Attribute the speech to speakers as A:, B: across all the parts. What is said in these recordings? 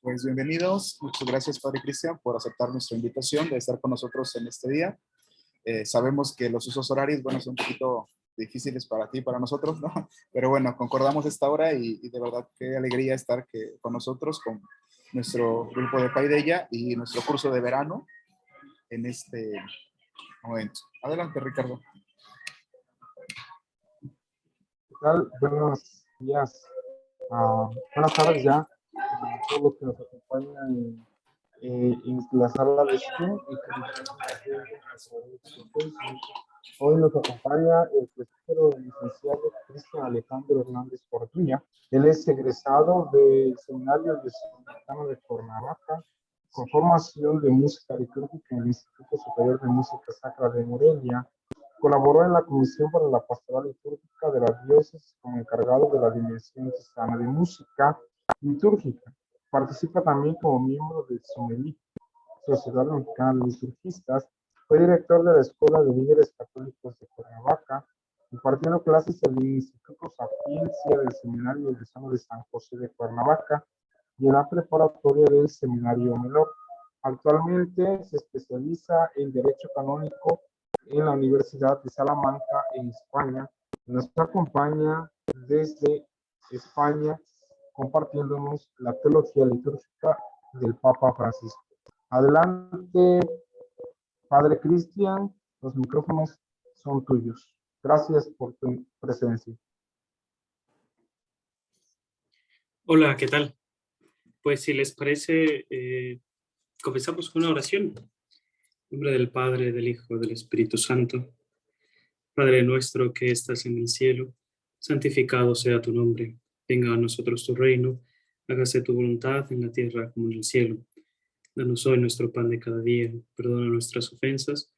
A: Pues bienvenidos, muchas gracias Padre Cristian por aceptar nuestra invitación de estar con nosotros en este día. Sabemos que los usos horarios, bueno, son un poquito difíciles para ti y para nosotros, ¿no? Pero bueno, concordamos esta hora y de verdad qué alegría estar con nosotros, con nuestro grupo de Paideia y nuestro curso de verano en este momento. Adelante, Ricardo.
B: ¿Qué tal? Buenos días. Buenas tardes ya a todos los que nos acompañan en la sala de Zoom y que nos están viendo a través de Facebook. Hoy nos acompaña el presbítero licenciado Cristian Alejandro Hernández Orduña. Él es egresado del Seminario Diocesano de Cuernavaca, con formación de música litúrgica en el Instituto Superior de Música Sacra de Morelia. Colaboró en la Comisión para la Pastoral Litúrgica de la Diócesis como encargado de la Dimensión Diocesana de Música Litúrgica. Participa también como miembro del SOMELIC, Sociedad Mexicana de Liturgistas. Fue director de la Escuela de Líderes Católicos de Cuernavaca, impartiendo clases en el Instituto Sapiencia del Seminario Diocesano de San José de Cuernavaca y en la preparatoria del Seminario Menor. Actualmente se especializa en Derecho Canónico en la Universidad de Salamanca, en España. Nos acompaña desde España compartiéndonos la teología litúrgica del Papa Francisco. Adelante, Padre Cristian, los micrófonos son tuyos. Gracias por tu presencia.
C: Hola, ¿qué tal? Pues si les parece, comenzamos con una oración. En nombre del Padre, del Hijo, del Espíritu Santo. Padre nuestro que estás en el cielo, santificado sea tu nombre. Venga a nosotros tu reino, hágase tu voluntad en la tierra como en el cielo. Danos hoy nuestro pan de cada día, perdona nuestras ofensas,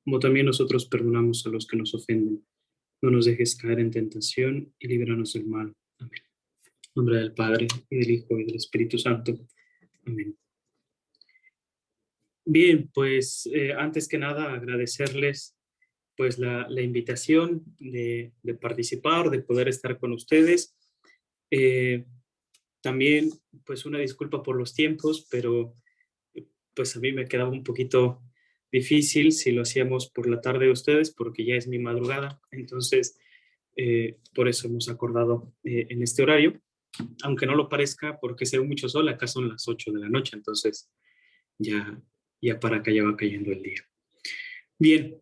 C: como también nosotros perdonamos a los que nos ofenden. No nos dejes caer en tentación y líbranos del mal. Amén. En nombre del Padre, y del Hijo, y del Espíritu Santo. Amén. Bien, pues antes que nada agradecerles pues la invitación de participar, de poder estar con ustedes. También pues una disculpa por los tiempos, pero pues a mí me quedaba un poquito difícil si lo hacíamos por la tarde de ustedes, porque ya es mi madrugada, entonces por eso hemos acordado en este horario, aunque no lo parezca, porque se ve mucho sol, acá son las 8 de la noche, entonces ya para acá ya va cayendo el día. Bien,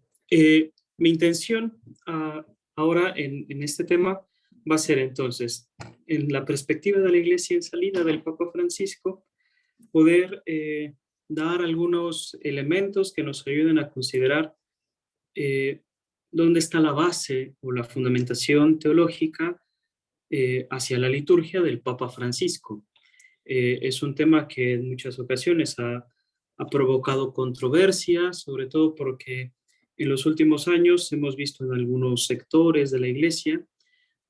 C: mi intención ahora en este tema va a ser entonces, en la perspectiva de la Iglesia en salida del Papa Francisco, poder dar algunos elementos que nos ayuden a considerar dónde está la base o la fundamentación teológica hacia la liturgia del Papa Francisco. Es un tema que en muchas ocasiones ha provocado controversia, sobre todo porque en los últimos años hemos visto en algunos sectores de la Iglesia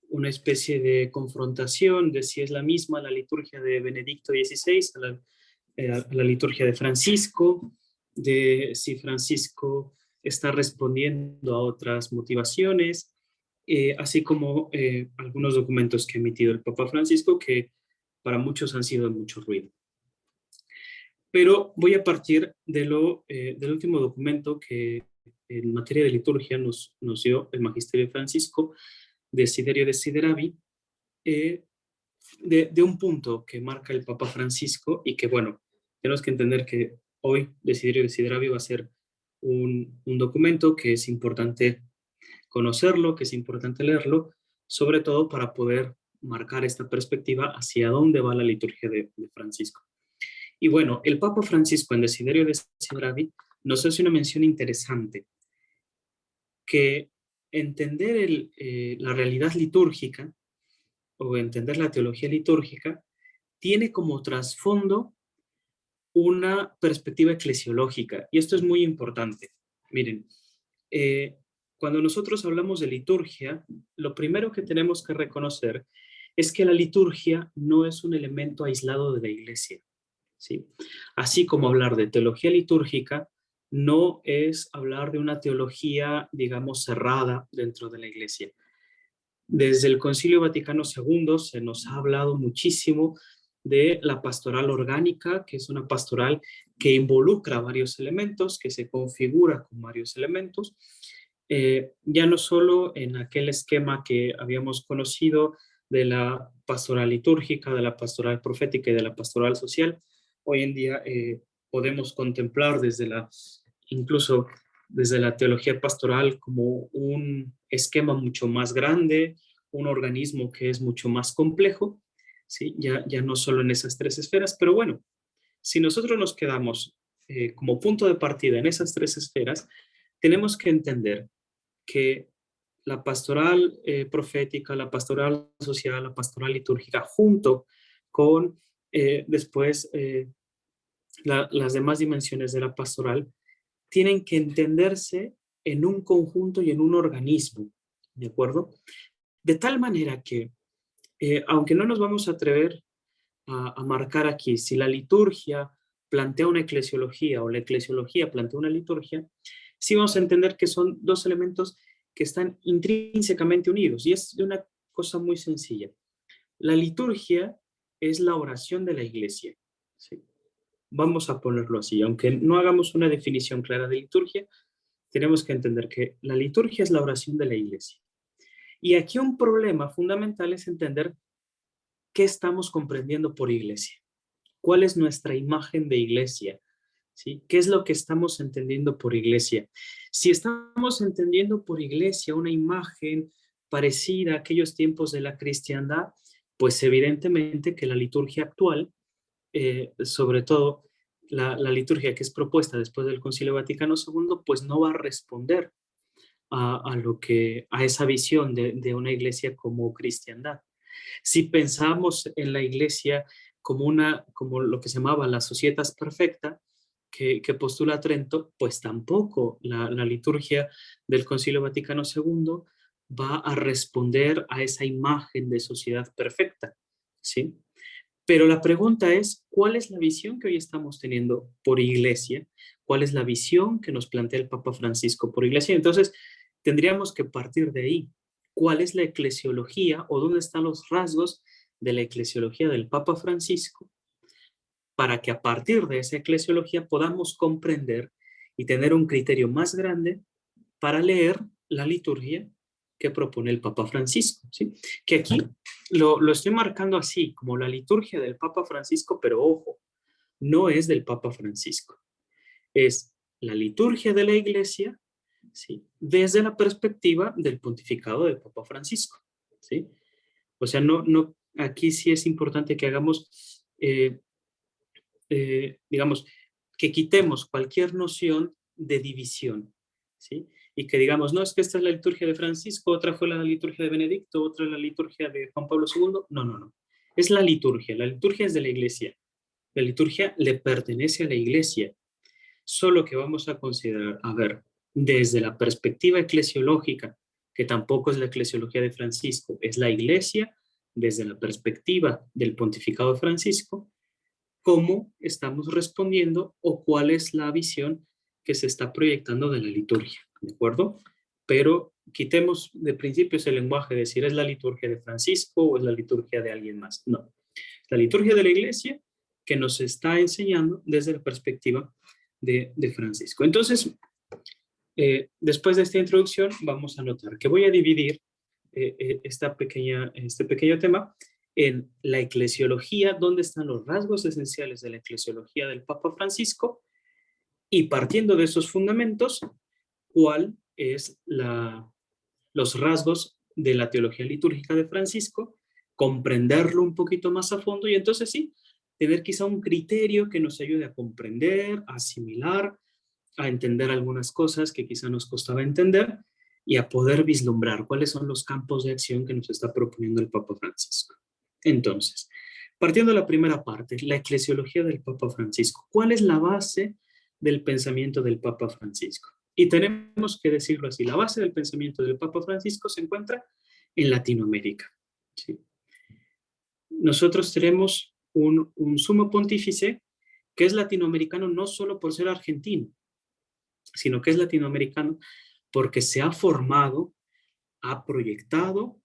C: una especie de confrontación de si es la misma la liturgia de Benedicto XVI a la liturgia de Francisco, de si Francisco está respondiendo a otras motivaciones, así como algunos documentos que ha emitido el Papa Francisco que para muchos han sido de mucho ruido. Pero voy a partir del último documento que en materia de liturgia nos dio el Magisterio de Francisco, Desiderio Desideravi, de un punto que marca el Papa Francisco y que, bueno, tenemos que entender que hoy Desiderio Desideravi va a ser un documento que es importante conocerlo, que es importante leerlo, sobre todo para poder marcar esta perspectiva hacia dónde va la liturgia de Francisco. Y bueno, el Papa Francisco en Desiderio Desideravi nos hace una mención interesante, que entender la realidad litúrgica o entender la teología litúrgica tiene como trasfondo una perspectiva eclesiológica, y esto es muy importante. Miren, cuando nosotros hablamos de liturgia, lo primero que tenemos que reconocer es que la liturgia no es un elemento aislado de la Iglesia, ¿sí? Así como hablar de teología litúrgica no es hablar de una teología, digamos, cerrada dentro de la Iglesia. Desde el Concilio Vaticano II se nos ha hablado muchísimo de la pastoral orgánica, que es una pastoral que involucra varios elementos, que se configura con varios elementos, ya no solo en aquel esquema que habíamos conocido de la pastoral litúrgica, de la pastoral profética y de la pastoral social. Hoy en día podemos contemplar incluso desde la teología pastoral como un esquema mucho más grande, un organismo que es mucho más complejo, ¿sí? Ya no solo en esas tres esferas, pero bueno, si nosotros nos quedamos como punto de partida en esas tres esferas, tenemos que entender que la pastoral profética, la pastoral social, la pastoral litúrgica, junto con después las demás dimensiones de la pastoral, tienen que entenderse en un conjunto y en un organismo, ¿de acuerdo? De tal manera que, aunque no nos vamos a atrever a marcar aquí si la liturgia plantea una eclesiología o la eclesiología plantea una liturgia, sí vamos a entender que son dos elementos que están intrínsecamente unidos, y es de una cosa muy sencilla. La liturgia es la oración de la iglesia, ¿sí? Vamos a ponerlo así, aunque no hagamos una definición clara de liturgia, tenemos que entender que la liturgia es la oración de la iglesia. Y aquí un problema fundamental es entender qué estamos comprendiendo por iglesia. ¿Cuál es nuestra imagen de iglesia? ¿Sí? ¿Qué es lo que estamos entendiendo por iglesia? Si estamos entendiendo por iglesia una imagen parecida a aquellos tiempos de la cristiandad, pues evidentemente que la liturgia actual, sobre todo la liturgia que es propuesta después del Concilio Vaticano II, pues no va a responder a esa visión de una iglesia como cristiandad. Si pensamos en la iglesia como lo que se llamaba la societas perfecta, que postula Trento, pues tampoco la liturgia del Concilio Vaticano II va a responder a esa imagen de sociedad perfecta, ¿sí? Pero la pregunta es, ¿cuál es la visión que hoy estamos teniendo por iglesia? ¿Cuál es la visión que nos plantea el Papa Francisco por iglesia? Entonces, tendríamos que partir de ahí. ¿Cuál es la eclesiología o dónde están los rasgos de la eclesiología del Papa Francisco? Para que a partir de esa eclesiología podamos comprender y tener un criterio más grande para leer la liturgia que propone el Papa Francisco, ¿sí? Que aquí lo estoy marcando así, como la liturgia del Papa Francisco, pero ojo, no es del Papa Francisco, es la liturgia de la Iglesia, ¿sí? Desde la perspectiva del pontificado del Papa Francisco, ¿sí? O sea, aquí sí es importante que hagamos, digamos, que quitemos cualquier noción de división, ¿sí? Y que digamos, no, es que esta es la liturgia de Francisco, otra fue la liturgia de Benedicto, otra es la liturgia de Juan Pablo II. No, no, no. Es la liturgia es de la iglesia. La liturgia le pertenece a la iglesia. Solo que vamos a considerar, a ver, desde la perspectiva eclesiológica, que tampoco es la eclesiología de Francisco, es la iglesia, desde la perspectiva del pontificado de Francisco, cómo estamos respondiendo o cuál es la visión que se está proyectando de la liturgia, ¿de acuerdo? Pero quitemos de principio ese lenguaje de decir es la liturgia de Francisco o es la liturgia de alguien más. No, la liturgia de la iglesia que nos está enseñando desde la perspectiva de Francisco. Entonces, después de esta introducción, vamos a notar que voy a dividir este pequeño tema en la eclesiología, dónde están los rasgos esenciales de la eclesiología del Papa Francisco, y partiendo de esos fundamentos, cuál es los rasgos de la teología litúrgica de Francisco, comprenderlo un poquito más a fondo y entonces sí, tener quizá un criterio que nos ayude a comprender, a asimilar, a entender algunas cosas que quizá nos costaba entender y a poder vislumbrar cuáles son los campos de acción que nos está proponiendo el Papa Francisco. Entonces, partiendo de la primera parte, la eclesiología del Papa Francisco. ¿Cuál es la base del pensamiento del Papa Francisco? Y tenemos que decirlo así, la base del pensamiento del Papa Francisco se encuentra en Latinoamérica, ¿sí? Nosotros tenemos un sumo pontífice que es latinoamericano no solo por ser argentino, sino que es latinoamericano porque se ha formado, ha proyectado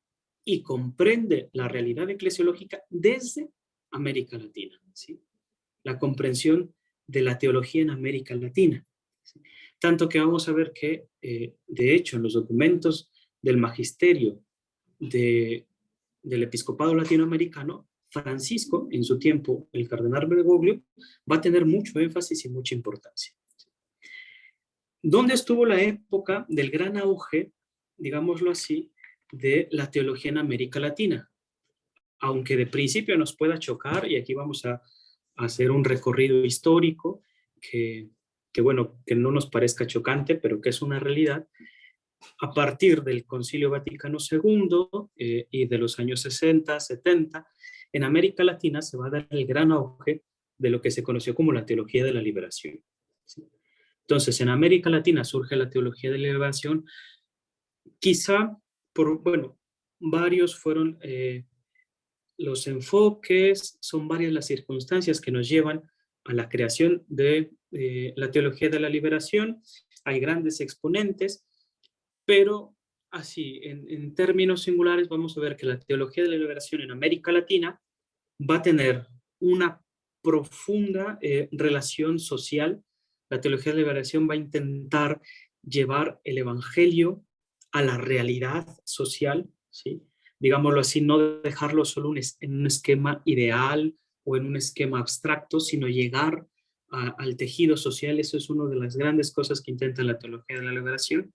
C: y comprende la realidad eclesiológica desde América Latina, ¿sí? La comprensión de la teología en América Latina, ¿sí? Tanto que vamos a ver que, de hecho, en los documentos del magisterio del episcopado latinoamericano, Francisco, en su tiempo, el cardenal Bergoglio, va a tener mucho énfasis y mucha importancia. ¿Dónde estuvo la época del gran auge, digámoslo así, de la teología en América Latina? Aunque de principio nos pueda chocar, y aquí vamos a hacer un recorrido histórico bueno, que no nos parezca chocante, pero que es una realidad. A partir del Concilio Vaticano II y de los años 60, 70, en América Latina se va a dar el gran auge de lo que se conoció como la teología de la liberación, ¿sí? Entonces, en América Latina surge la teología de la liberación, quizá bueno, varios fueron los enfoques, son varias las circunstancias que nos llevan a la creación de la teología de la liberación. Hay grandes exponentes, pero así, en términos singulares, vamos a ver que la teología de la liberación en América Latina va a tener una profunda relación social. La teología de la liberación va a intentar llevar el evangelio a la realidad social, ¿sí? Digámoslo así, no dejarlo solo en un esquema ideal o en un esquema abstracto, sino llegar al tejido social. Eso es una de las grandes cosas que intenta la teología de la liberación.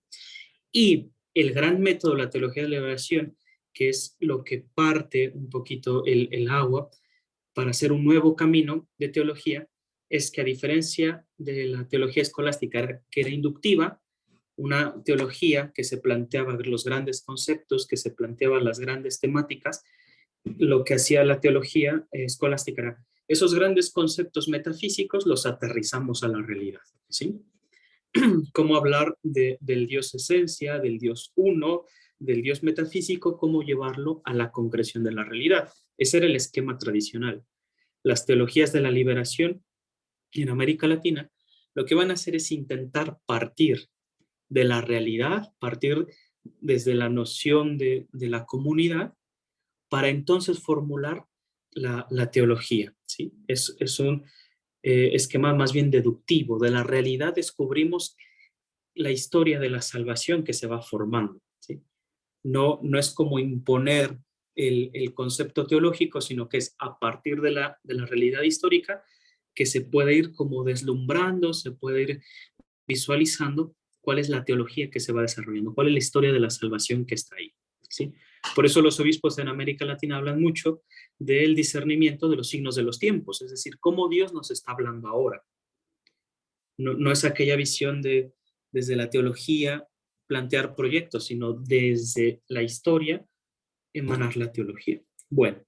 C: Y el gran método de la teología de la liberación, que es lo que parte un poquito el agua para hacer un nuevo camino de teología, es que a diferencia de la teología escolástica, que era inductiva, una teología que se planteaba los grandes conceptos, que se planteaba las grandes temáticas, lo que hacía la teología escolástica era esos grandes conceptos metafísicos los aterrizamos a la realidad, ¿sí? Cómo hablar del Dios esencia, del Dios uno, del Dios metafísico, cómo llevarlo a la concreción de la realidad. Ese era el esquema tradicional. Las teologías de la liberación en América Latina lo que van a hacer es intentar partir de la realidad, partir desde la noción de la comunidad, para entonces formular la teología, ¿sí? Es un esquema más bien deductivo. De la realidad descubrimos la historia de la salvación que se va formando, ¿sí? No es como imponer el concepto teológico, sino que es a partir de la realidad histórica que se puede ir como deslumbrando, se puede ir visualizando cuál es la teología que se va desarrollando, cuál es la historia de la salvación que está ahí, ¿sí? Por eso los obispos en América Latina hablan mucho del discernimiento de los signos de los tiempos, es decir, cómo Dios nos está hablando ahora. No es aquella visión de desde la teología plantear proyectos, sino desde la historia emanar la teología. Bueno,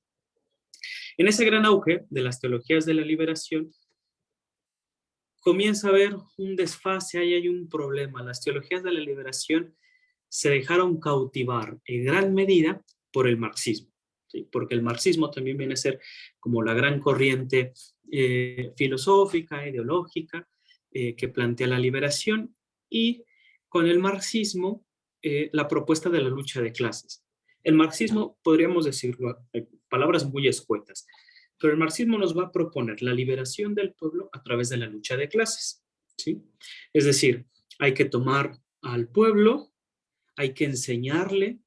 C: en ese gran auge de las teologías de la liberación, comienza a haber un desfase, ahí hay un problema. Las teologías de la liberación se dejaron cautivar en gran medida por el marxismo, ¿sí? Porque el marxismo también viene a ser como la gran corriente filosófica, ideológica, que plantea la liberación, y con el marxismo la propuesta de la lucha de clases. El marxismo, podríamos decirlo, palabras muy escuetas, pero el marxismo nos va a proponer la liberación del pueblo a través de la lucha de clases, ¿sí? Es decir, hay que tomar al pueblo, hay que enseñarle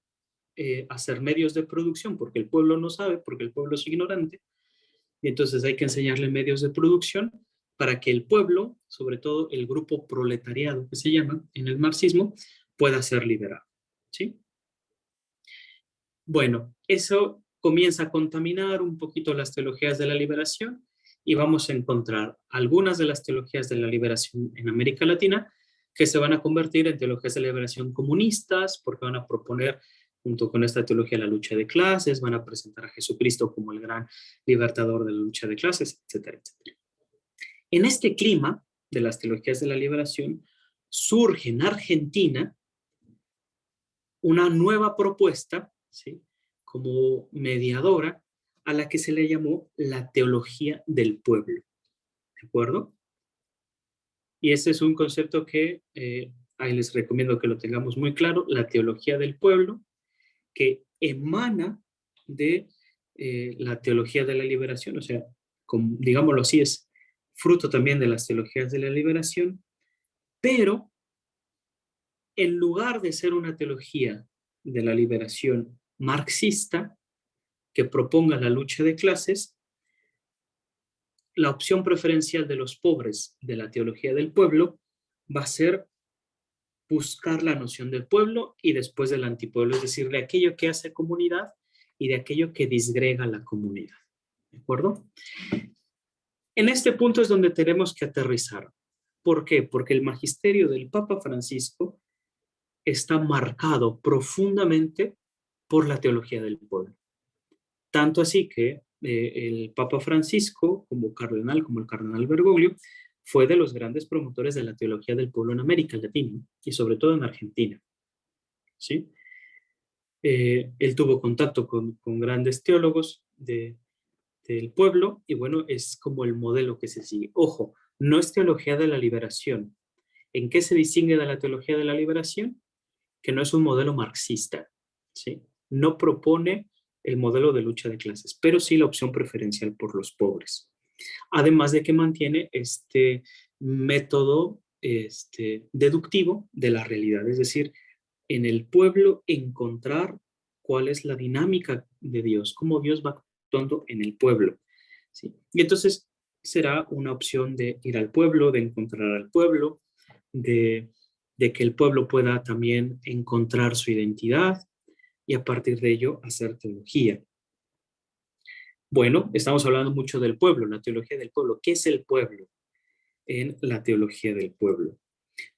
C: a hacer medios de producción, porque el pueblo no sabe, porque el pueblo es ignorante, y entonces hay que enseñarle medios de producción para que el pueblo, sobre todo el grupo proletariado que se llama en el marxismo, pueda ser liberado, ¿sí? Bueno, eso comienza a contaminar un poquito las teologías de la liberación y vamos a encontrar algunas de las teologías de la liberación en América Latina que se van a convertir en teologías de liberación comunistas porque van a proponer junto con esta teología la lucha de clases, van a presentar a Jesucristo como el gran libertador de la lucha de clases, etcétera, etcétera. En este clima de las teologías de la liberación surge en Argentina una nueva propuesta, ¿sí?, como mediadora, a la que se le llamó la teología del pueblo. ¿De acuerdo? Y ese es un concepto que ahí les recomiendo que lo tengamos muy claro, la teología del pueblo, que emana de la teología de la liberación, o sea, como, digámoslo así, es fruto también de las teologías de la liberación, pero en lugar de ser una teología de la liberación marxista que proponga la lucha de clases, la opción preferencial de los pobres de la teología del pueblo va a ser buscar la noción del pueblo y después del antipueblo, es decir, de aquello que hace comunidad y de aquello que disgrega la comunidad. ¿De acuerdo? En este punto es donde tenemos que aterrizar. ¿Por qué? Porque el magisterio del Papa Francisco está marcado profundamente por la teología del pueblo. Tanto así que el Papa Francisco, como el cardenal Bergoglio, fue de los grandes promotores de la teología del pueblo en América Latina y sobre todo en Argentina. ¿Sí? Él tuvo contacto con grandes teólogos del pueblo y bueno, es como el modelo que se sigue. Ojo, no es teología de la liberación. ¿En qué se distingue de la teología de la liberación? Que no es un modelo marxista, ¿sí? No propone el modelo de lucha de clases, pero sí la opción preferencial por los pobres. Además de que mantiene este método deductivo de la realidad, es decir, en el pueblo encontrar cuál es la dinámica de Dios, cómo Dios va actuando en el pueblo, ¿sí? Y entonces será una opción de ir al pueblo, de encontrar al pueblo, de que el pueblo pueda también encontrar su identidad y a partir de ello hacer teología. Bueno, estamos hablando mucho del pueblo, la teología del pueblo. ¿Qué es el pueblo en la teología del pueblo?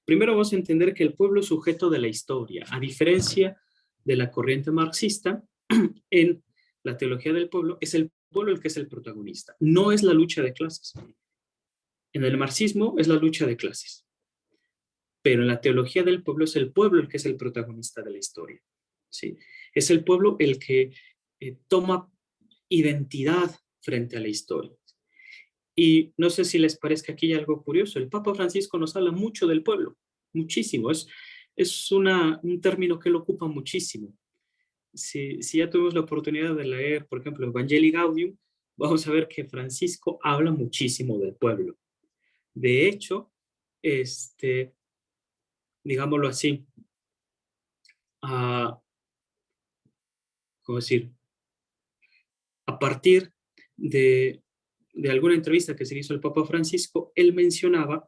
C: Primero vamos a entender que el pueblo es sujeto de la historia, a diferencia de la corriente marxista, en la teología del pueblo es el pueblo el que es el protagonista, no es la lucha de clases. En el marxismo es la lucha de clases, pero en la teología del pueblo es el pueblo el que es el protagonista de la historia. ¿Sí? Es el pueblo el que toma identidad frente a la historia. Y no sé si les parezca aquí algo curioso, el Papa Francisco nos habla mucho del pueblo, muchísimo, es un término que él ocupa muchísimo. Si ya tuvimos la oportunidad de leer, por ejemplo, Evangelii Gaudium, vamos a ver que Francisco habla muchísimo del pueblo. De hecho, digámoslo así, a, ¿cómo decir? A partir de alguna entrevista que se hizo el Papa Francisco, él mencionaba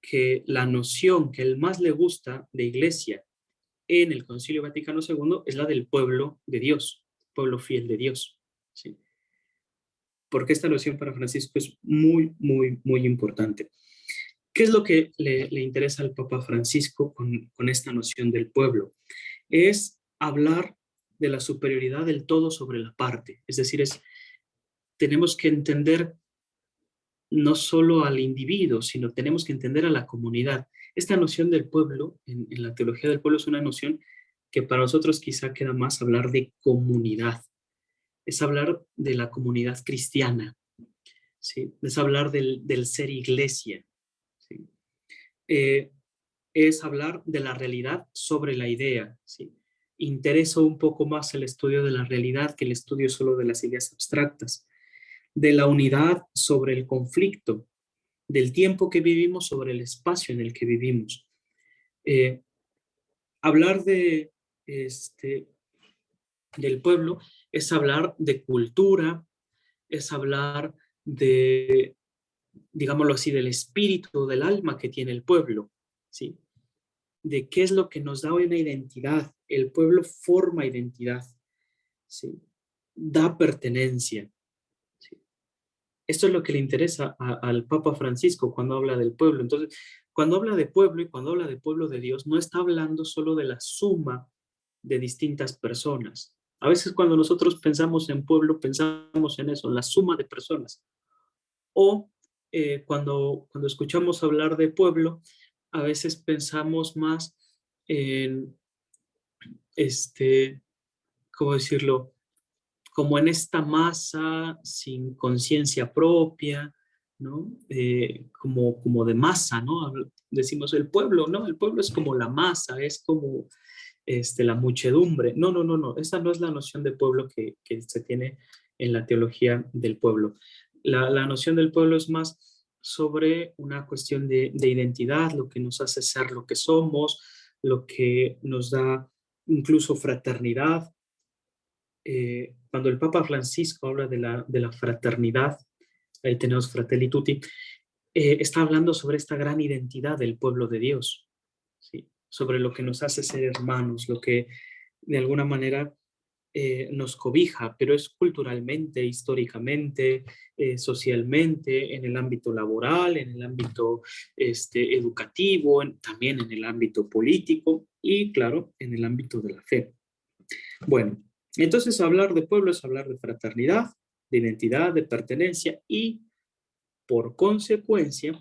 C: que la noción que él más le gusta de iglesia en el Concilio Vaticano II es la del pueblo de Dios, pueblo fiel de Dios. ¿Sí? Porque esta noción para Francisco es muy, muy, muy importante. ¿Qué es lo que le interesa al Papa Francisco con esta noción del pueblo? Es hablar de la superioridad del todo sobre la parte. Es decir, tenemos que entender no solo al individuo, sino tenemos que entender a la comunidad. Esta noción del pueblo, en la teología del pueblo, es una noción que para nosotros quizá queda más hablar de comunidad. Es hablar de la comunidad cristiana, ¿sí? Es hablar del ser iglesia, ¿sí? Es hablar de la realidad sobre la idea, ¿sí? Interesa un poco más el estudio de la realidad que el estudio solo de las ideas abstractas, de la unidad sobre el conflicto, del tiempo que vivimos sobre el espacio en el que vivimos. Hablar del pueblo es hablar de cultura, es hablar de, digámoslo así, del espíritu, del alma que tiene el pueblo, ¿sí? De qué es lo que nos da una identidad. El pueblo forma identidad, ¿sí? Da pertenencia. ¿Sí? Esto es lo que le interesa al Papa Francisco cuando habla del pueblo. Entonces, cuando habla de pueblo y cuando habla de pueblo de Dios, no está hablando solo de la suma de distintas personas. A veces cuando nosotros pensamos en pueblo, pensamos en eso, en la suma de personas. O cuando escuchamos hablar de pueblo, a veces pensamos más en, ¿cómo decirlo? Como en esta masa sin conciencia propia, ¿no? Como de masa, ¿no? Decimos el pueblo, ¿no? El pueblo es como la masa, es como la muchedumbre. No, no, no, no. Esa no es la noción de pueblo que se tiene en la teología del pueblo. La noción del pueblo es más sobre una cuestión de identidad, lo que nos hace ser lo que somos, lo que nos da incluso fraternidad. Cuando el Papa Francisco habla de la fraternidad, ahí tenemos Fratelli Tutti, está hablando sobre esta gran identidad del pueblo de Dios, ¿sí? Sobre lo que nos hace ser hermanos, lo que de alguna manera nos cobija, pero es culturalmente, históricamente, socialmente, en el ámbito laboral, en el ámbito educativo, también en el ámbito político y, claro, en el ámbito de la fe. Bueno, entonces hablar de pueblo es hablar de fraternidad, de identidad, de pertenencia y, por consecuencia,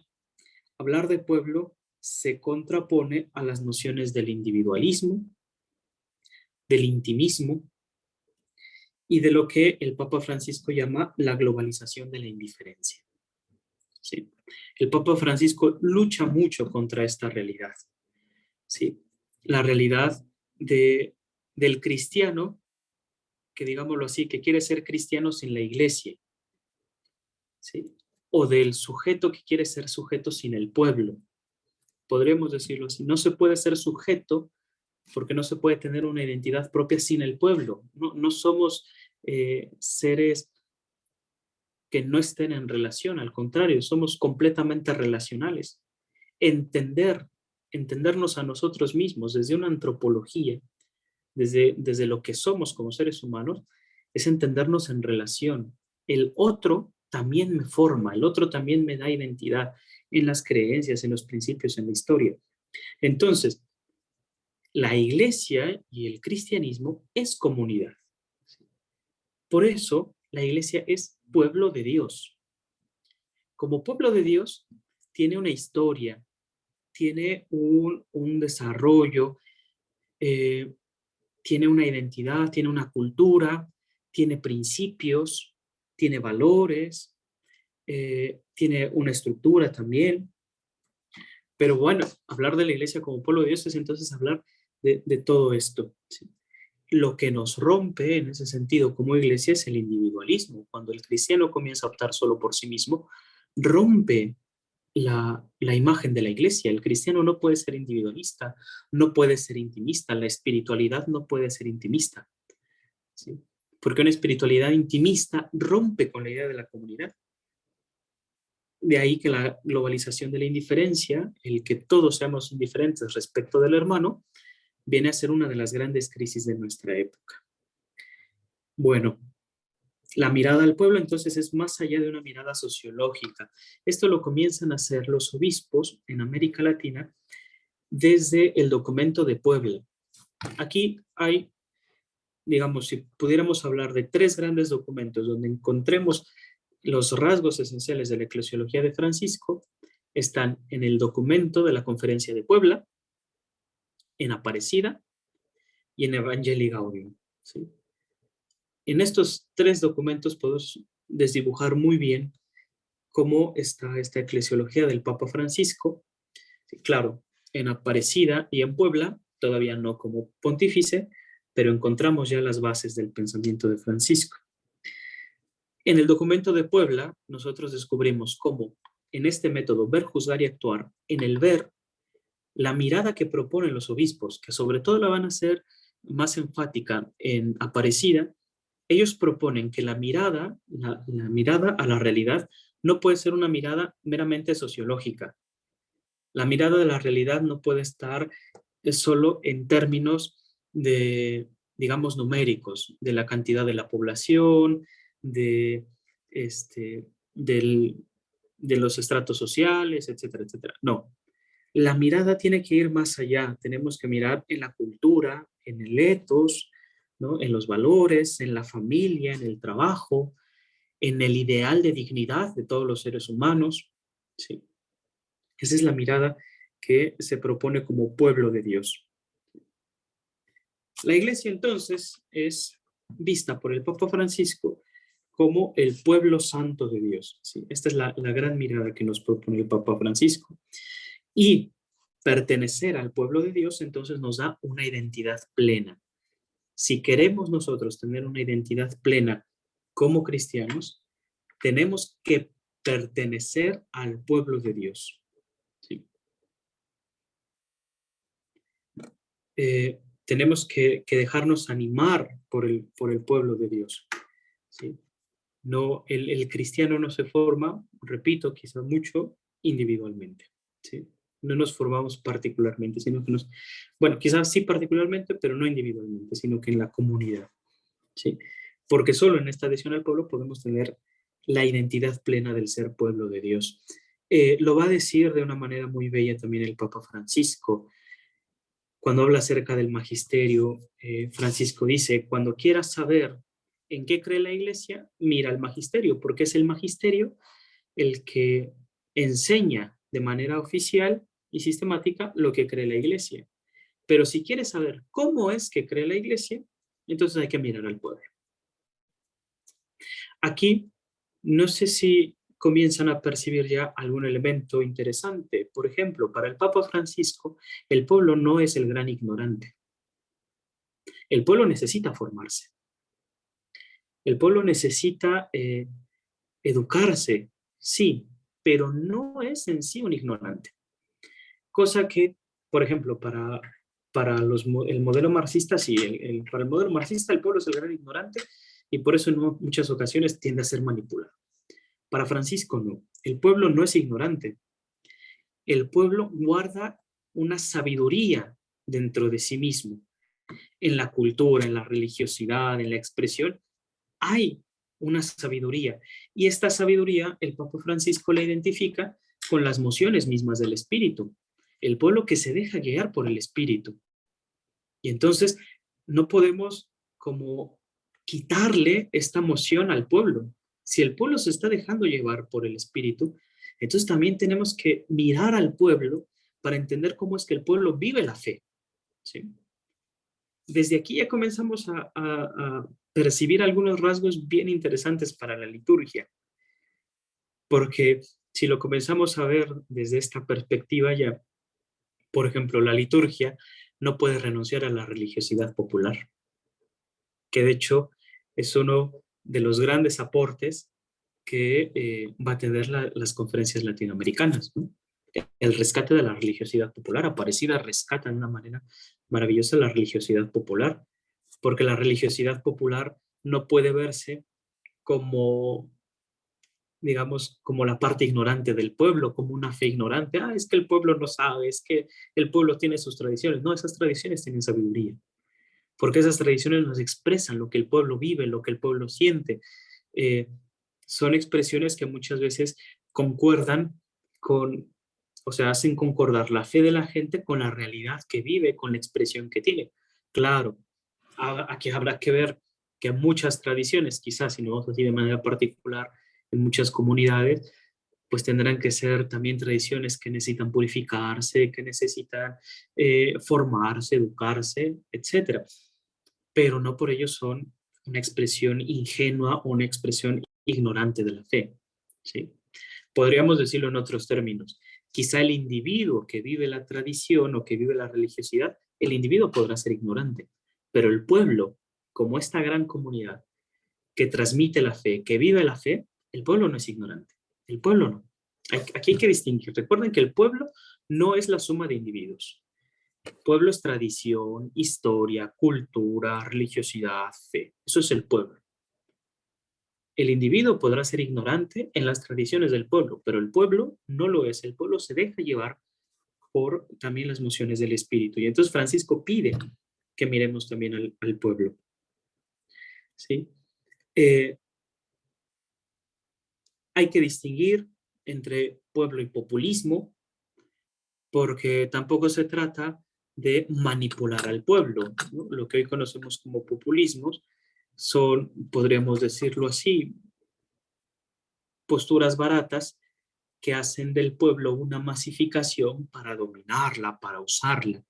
C: hablar de pueblo se contrapone a las nociones del individualismo, del intimismo y de lo que el Papa Francisco llama la globalización de la indiferencia. ¿Sí? El Papa Francisco lucha mucho contra esta realidad. ¿Sí? La realidad del cristiano, que digámoslo así, que quiere ser cristiano sin la iglesia. ¿Sí? O del sujeto que quiere ser sujeto sin el pueblo. Podríamos decirlo así. No se puede ser sujeto porque no se puede tener una identidad propia sin el pueblo. No somos seres que no estén en relación, al contrario, somos completamente relacionales. Entendernos a nosotros mismos desde una antropología, desde lo que somos como seres humanos, es entendernos en relación. El otro también me forma, el otro también me da identidad en las creencias, en los principios, en la historia. Entonces, la iglesia y el cristianismo es comunidad. Por eso, la iglesia es pueblo de Dios. Como pueblo de Dios, tiene una historia, tiene un desarrollo, tiene una identidad, tiene una cultura, tiene principios, tiene valores, tiene una estructura también. Pero bueno, hablar de la iglesia como pueblo de Dios es entonces hablar de todo esto. ¿Sí? Lo que nos rompe en ese sentido como iglesia es el individualismo. Cuando el cristiano comienza a optar solo por sí mismo, rompe la imagen de la iglesia. El cristiano no puede ser individualista, no puede ser intimista, la espiritualidad no puede ser intimista. ¿Sí? Porque una espiritualidad intimista rompe con la idea de la comunidad. De ahí que la globalización de la indiferencia, el que todos seamos indiferentes respecto del hermano, viene a ser una de las grandes crisis de nuestra época. Bueno, la mirada al pueblo entonces es más allá de una mirada sociológica. Esto lo comienzan a hacer los obispos en América Latina desde el documento de Puebla. Aquí hay, digamos, si pudiéramos hablar de tres grandes documentos donde encontremos los rasgos esenciales de la eclesiología de Francisco, están en el documento de la Conferencia de Puebla, en Aparecida y en Evangelii Gaudium. ¿Sí? En estos tres documentos podemos desdibujar muy bien cómo está esta eclesiología del Papa Francisco. Claro, en Aparecida y en Puebla, todavía no como pontífice, pero encontramos ya las bases del pensamiento de Francisco. En el documento de Puebla, nosotros descubrimos cómo en este método ver, juzgar y actuar, en el ver, la mirada que proponen los obispos, que sobre todo la van a hacer más enfática en Aparecida, ellos proponen que la mirada a la realidad no puede ser una mirada meramente sociológica. La mirada de la realidad no puede estar solo en términos de, digamos, numéricos, de la cantidad de la población, de, del, de los estratos sociales, etcétera, etcétera. No, la mirada tiene que ir más allá. Tenemos que mirar en la cultura, en el ethos, ¿no? En los valores, en la familia, en el trabajo, en el ideal de dignidad de todos los seres humanos. ¿Sí? Esa es la mirada que se propone como pueblo de Dios. La iglesia entonces es vista por el Papa Francisco como el pueblo santo de Dios. ¿Sí? Esta es la gran mirada que nos propone el Papa Francisco. Y pertenecer al pueblo de Dios entonces nos da una identidad plena. Si queremos nosotros tener una identidad plena como cristianos, tenemos que pertenecer al pueblo de Dios. ¿Sí? Tenemos que dejarnos animar por el pueblo de Dios. ¿Sí? No, el cristiano no se forma, repito, quizás mucho, individualmente. ¿Sí? No nos formamos particularmente, sino que bueno, quizás sí particularmente, pero no individualmente, sino que en la comunidad. ¿Sí? Porque solo en esta adhesión al pueblo podemos tener la identidad plena del ser pueblo de Dios. Lo va a decir de una manera muy bella también el Papa Francisco. Cuando habla acerca del magisterio, Francisco dice, cuando quieras saber en qué cree la iglesia, mira al magisterio, porque es el magisterio el que enseña de manera oficial y sistemática lo que cree la iglesia. Pero si quieres saber cómo es que cree la iglesia, entonces hay que mirar al pueblo. Aquí, no sé si comienzan a percibir ya algún elemento interesante. Por ejemplo, para el Papa Francisco, el pueblo no es el gran ignorante. El pueblo necesita formarse. El pueblo necesita educarse, sí, pero no es en sí un ignorante. Cosa que, por ejemplo, para el modelo marxista, sí, para el modelo marxista el pueblo es el gran ignorante y por eso en muchas ocasiones tiende a ser manipulado. Para Francisco no, el pueblo no es ignorante. El pueblo guarda una sabiduría dentro de sí mismo. En la cultura, en la religiosidad, en la expresión, hay una sabiduría. Y esta sabiduría el Papa Francisco la identifica con las mociones mismas del espíritu. El pueblo que se deja guiar por el espíritu. Y entonces no podemos como quitarle esta moción al pueblo. Si el pueblo se está dejando llevar por el espíritu, entonces también tenemos que mirar al pueblo para entender cómo es que el pueblo vive la fe. ¿Sí? Desde aquí ya comenzamos a percibir algunos rasgos bien interesantes para la liturgia, porque si lo comenzamos a ver desde esta perspectiva ya, por ejemplo, la liturgia no puede renunciar a la religiosidad popular, que de hecho es uno de los grandes aportes que va a tener las conferencias latinoamericanas, ¿no? El rescate de la religiosidad popular. Aparecida rescata de una manera maravillosa la religiosidad popular, porque la religiosidad popular no puede verse como, digamos, como la parte ignorante del pueblo, como una fe ignorante. Ah, es que el pueblo no sabe, es que el pueblo tiene sus tradiciones. No, esas tradiciones tienen sabiduría, porque esas tradiciones nos expresan lo que el pueblo vive, lo que el pueblo siente. Eh, Son expresiones que muchas veces concuerdan con, o sea, hacen concordar la fe de la gente con la realidad que vive, con la expresión que tiene. Claro, aquí habrá que ver que muchas tradiciones, quizás si no así de manera particular, en muchas comunidades, pues tendrán que ser también tradiciones que necesitan purificarse, que necesitan formarse, educarse, etcétera. Pero no por ello son una expresión ingenua o una expresión ignorante de la fe. ¿Sí? Podríamos decirlo en otros términos. Quizá el individuo que vive la tradición o que vive la religiosidad, el individuo podrá ser ignorante, pero el pueblo, como esta gran comunidad que transmite la fe, que vive la fe, el pueblo no es ignorante. El pueblo no. Aquí hay que distinguir. Recuerden que el pueblo no es la suma de individuos. El pueblo es tradición, historia, cultura, religiosidad, fe. Eso es el pueblo. El individuo podrá ser ignorante en las tradiciones del pueblo, pero el pueblo no lo es. El pueblo se deja llevar por también las mociones del espíritu. Y entonces Francisco pide que miremos también al pueblo. ¿Sí? Hay que distinguir entre pueblo y populismo, porque tampoco se trata de manipular al pueblo, ¿no? Lo que hoy conocemos como populismos son, podríamos decirlo así, posturas baratas que hacen del pueblo una masificación para dominarla, para usarla.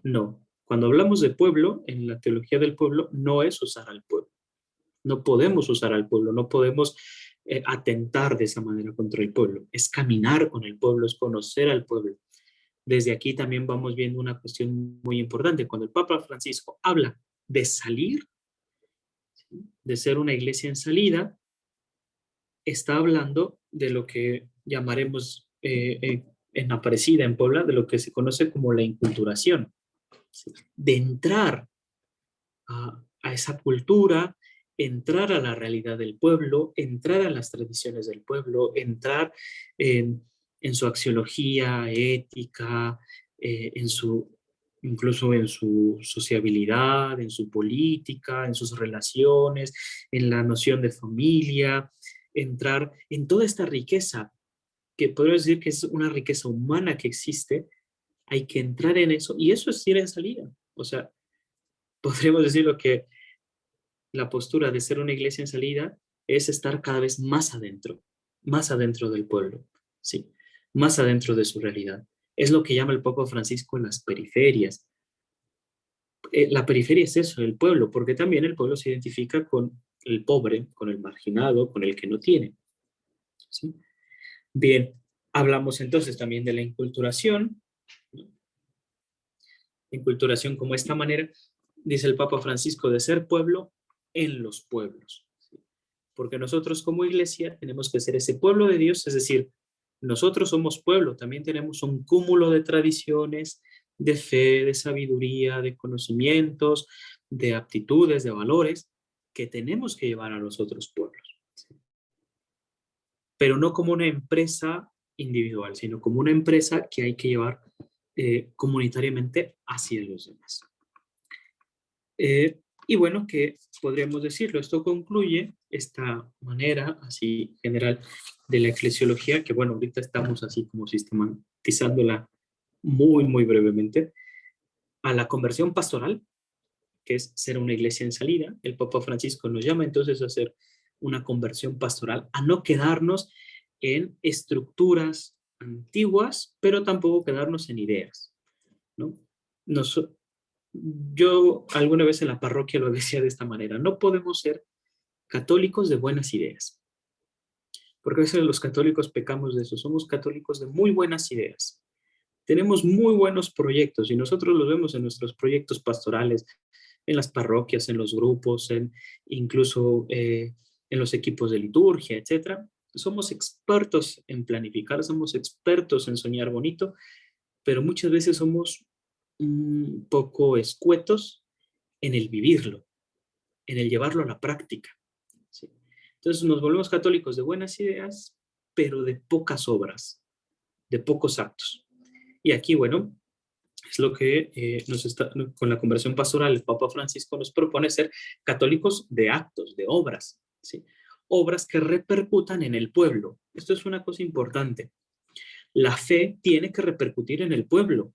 C: No, cuando hablamos de pueblo, en la teología del pueblo, no es usar al pueblo. No podemos usar al pueblo, no podemos atentar de esa manera contra el pueblo. Es caminar con el pueblo, es conocer al pueblo. Desde aquí también vamos viendo una cuestión muy importante. Cuando el Papa Francisco habla de salir, ¿sí?, de ser una iglesia en salida, está hablando de lo que llamaremos en Aparecida, en Puebla, de lo que se conoce como la inculturación, ¿sí?, de entrar a esa cultura, entrar a la realidad del pueblo, entrar a las tradiciones del pueblo, entrar en su axiología ética, incluso en su sociabilidad, en su política, en sus relaciones, en la noción de familia, entrar en toda esta riqueza, que podría decir que es una riqueza humana que existe. Hay que entrar en eso, y eso es ir en salida. O sea, podríamos decirlo que la postura de ser una iglesia en salida es estar cada vez más adentro del pueblo, sí, más adentro de su realidad. Es lo que llama el Papa Francisco las periferias. La periferia es eso, el pueblo, porque también el pueblo se identifica con el pobre, con el marginado, con el que no tiene, ¿sí? Bien, hablamos entonces también de la inculturación, ¿no? Inculturación como esta manera, dice el Papa Francisco, de ser pueblo en los pueblos, ¿sí? Porque nosotros como iglesia tenemos que ser ese pueblo de Dios, es decir, nosotros somos pueblo, también tenemos un cúmulo de tradiciones, de fe, de sabiduría, de conocimientos, de aptitudes, de valores, que tenemos que llevar a los otros pueblos, ¿sí? Pero no como una empresa individual, sino como una empresa que hay que llevar comunitariamente hacia los demás. Y bueno, ¿qué podríamos decirlo? Esto concluye esta manera así general de la eclesiología, que bueno, ahorita estamos así como sistematizándola muy, muy brevemente, a la conversión pastoral, que es ser una iglesia en salida. El Papa Francisco nos llama entonces a hacer una conversión pastoral, a no quedarnos en estructuras antiguas, pero tampoco quedarnos en ideas, ¿no? Yo alguna vez en la parroquia lo decía de esta manera: no podemos ser católicos de buenas ideas, porque a veces los católicos pecamos de eso, somos católicos de muy buenas ideas. Tenemos muy buenos proyectos y nosotros los vemos en nuestros proyectos pastorales, en las parroquias, en los grupos, incluso en los equipos de liturgia, etcétera. Somos expertos en planificar, somos expertos en soñar bonito, pero muchas veces somos un poco escuetos en el vivirlo, en el llevarlo a la práctica, ¿sí? Entonces nos volvemos católicos de buenas ideas, pero de pocas obras, de pocos actos. Y aquí, bueno, es lo que con la conversión pastoral, el Papa Francisco nos propone ser católicos de actos, de obras, ¿sí? Obras que repercutan en el pueblo. Esto es una cosa importante. La fe tiene que repercutir en el pueblo.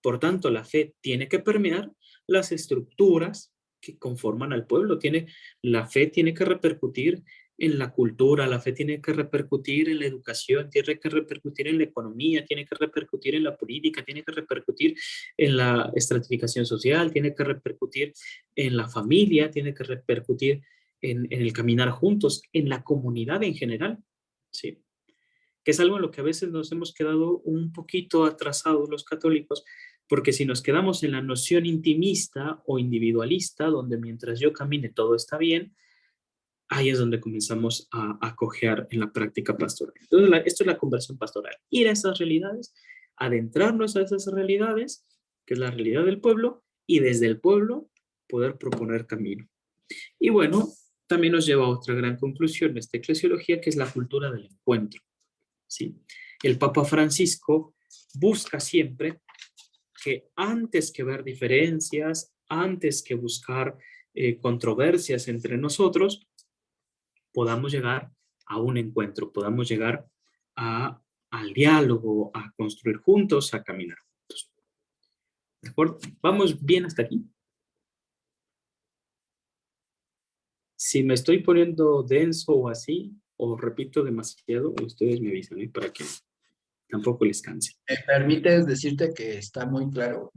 C: Por tanto, la fe tiene que permear las estructuras que conforman al pueblo. La fe tiene que repercutir en la cultura, la fe tiene que repercutir en la educación, tiene que repercutir en la economía, tiene que repercutir en la política, tiene que repercutir en la estratificación social, tiene que repercutir en la familia, tiene que repercutir en el caminar juntos, en la comunidad en general, ¿sí? Que es algo en lo que a veces nos hemos quedado un poquito atrasados los católicos, porque si nos quedamos en la noción intimista o individualista, donde mientras yo camine todo está bien, ahí es donde comenzamos a cojear en la práctica pastoral. Entonces, esto es la conversión pastoral. Ir a esas realidades, adentrarnos a esas realidades, que es la realidad del pueblo, y desde el pueblo poder proponer camino. Y bueno, también nos lleva a otra gran conclusión de esta eclesiología, que es la cultura del encuentro, ¿sí? El Papa Francisco busca siempre que antes que ver diferencias, antes que buscar controversias entre nosotros, podamos llegar a un encuentro, podamos llegar al diálogo, a construir juntos, a caminar juntos. ¿De acuerdo? ¿Vamos bien hasta aquí? Si me estoy poniendo denso o así, o repito demasiado, ustedes me avisan, ¿eh? Para que tampoco les canse.
D: ¿Me permites decirte que está muy claro?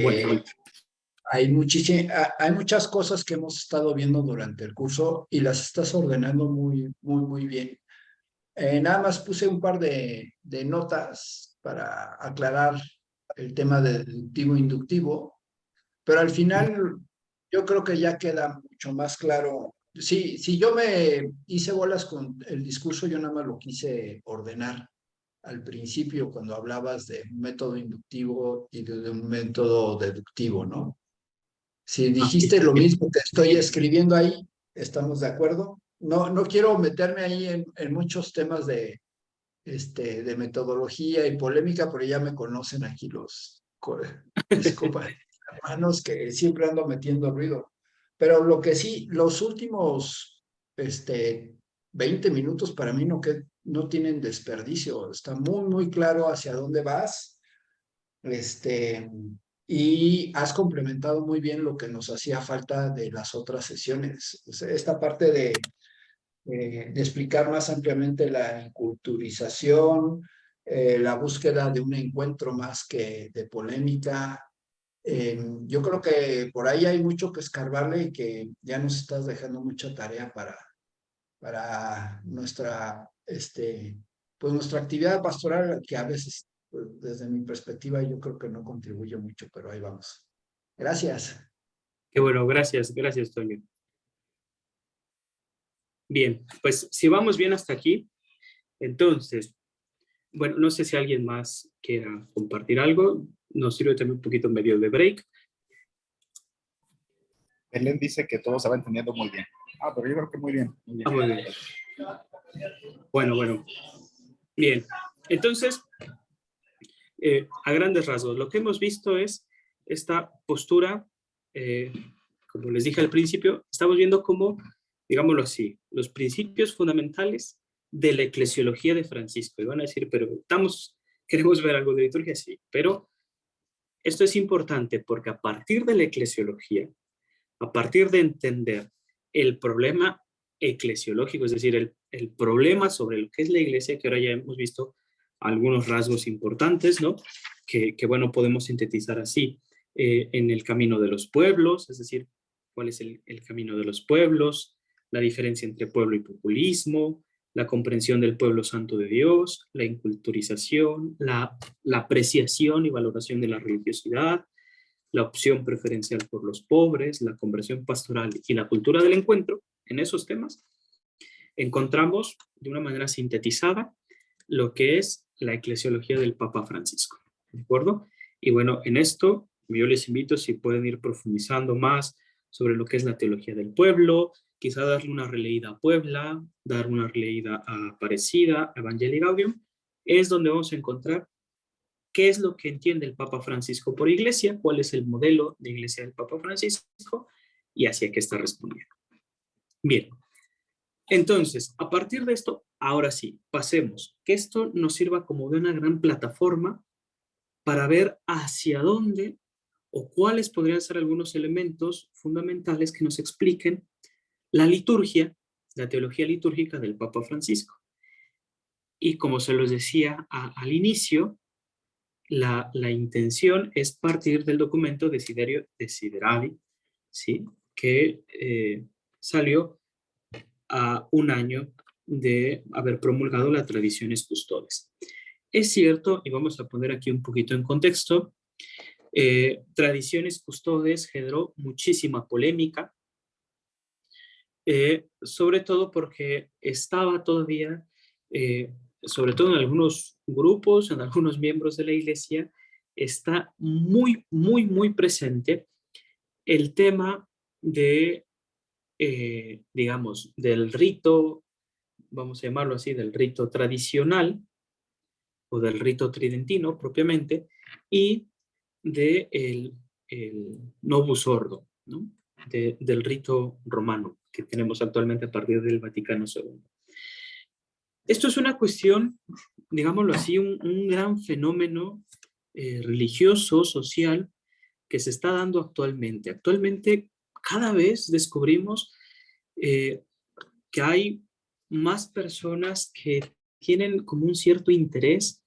C: Bueno,
D: hay muchas cosas que hemos estado viendo durante el curso y las estás ordenando muy bien. Nada más puse un par de notas para aclarar el tema de deductivo e inductivo, pero al final yo creo que ya queda mucho más claro. Sí, si yo me hice bolas con el discurso, yo nada más lo quise ordenar al principio cuando hablabas de un método inductivo y de un método deductivo, ¿no? Si dijiste lo mismo que estoy escribiendo ahí, ¿estamos de acuerdo? No quiero meterme ahí en muchos temas de metodología y polémica, pero ya me conocen aquí mis hermanos que siempre ando metiendo ruido. Pero lo que sí, los últimos 20 minutos para mí no tienen desperdicio. Está muy claro hacia dónde vas. Y has complementado muy bien lo que nos hacía falta de las otras sesiones. O sea, esta parte de explicar más ampliamente la enculturización, la búsqueda de un encuentro más que de polémica. Yo creo que por ahí hay mucho que escarbarle y que ya nos estás dejando mucha tarea para pues nuestra actividad pastoral, que a veces, pues, desde mi perspectiva, yo creo que no contribuye mucho, pero ahí vamos. Gracias.
C: Qué bueno, gracias, Toño. Bien, pues si vamos bien hasta aquí, entonces, bueno, no sé si alguien más quiera compartir algo. Nos sirve también un poquito medio de break.
A: Belén dice que todo se va entendiendo muy bien. Pero yo creo que muy bien. Muy bien.
C: Muy bien. Bueno. Bien, entonces, a grandes rasgos, lo que hemos visto es esta postura, como les dije al principio, estamos viendo cómo, digámoslo así, los principios fundamentales de la eclesiología de Francisco. Y van a decir, pero queremos ver algo de liturgia, sí, pero esto es importante porque a partir de la eclesiología, a partir de entender el problema eclesiológico, es decir, el problema sobre lo que es la iglesia, que ahora ya hemos visto algunos rasgos importantes, ¿no? Que bueno, podemos sintetizar así, en el camino de los pueblos, es decir, cuál es el camino de los pueblos, la diferencia entre pueblo y populismo, la comprensión del pueblo santo de Dios, la inculturización, la apreciación y valoración de la religiosidad, la opción preferencial por los pobres, la conversión pastoral y la cultura del encuentro. En esos temas encontramos de una manera sintetizada lo que es la eclesiología del Papa Francisco, ¿de acuerdo? Y bueno, en esto yo les invito, si pueden ir profundizando más sobre lo que es la teología del pueblo, quizá darle una releída a Puebla, dar una releída a Aparecida, a Evangelii Gaudium, es donde vamos a encontrar qué es lo que entiende el Papa Francisco por iglesia, cuál es el modelo de iglesia del Papa Francisco y hacia qué está respondiendo. Bien, entonces, a partir de esto, ahora sí, pasemos, que esto nos sirva como de una gran plataforma para ver hacia dónde o cuáles podrían ser algunos elementos fundamentales que nos expliquen la liturgia, la teología litúrgica del Papa Francisco. Y como se los decía al inicio, la intención es partir del documento Desideravi, ¿sí? Que salió a un año de haber promulgado la Traditionis Custodes. Es cierto, y vamos a poner aquí un poquito en contexto, Traditionis Custodes generó muchísima polémica, sobre todo porque estaba todavía, sobre todo en algunos grupos, en algunos miembros de la iglesia, está muy presente el tema de, digamos, del rito, vamos a llamarlo así, del rito tradicional o del rito tridentino propiamente, y de el Novus Ordo, ¿no? Del rito romano que tenemos actualmente a partir del Vaticano II. Esto es una cuestión, digámoslo así, un gran fenómeno religioso, social, que se está dando actualmente. Actualmente cada vez descubrimos que hay más personas que tienen como un cierto interés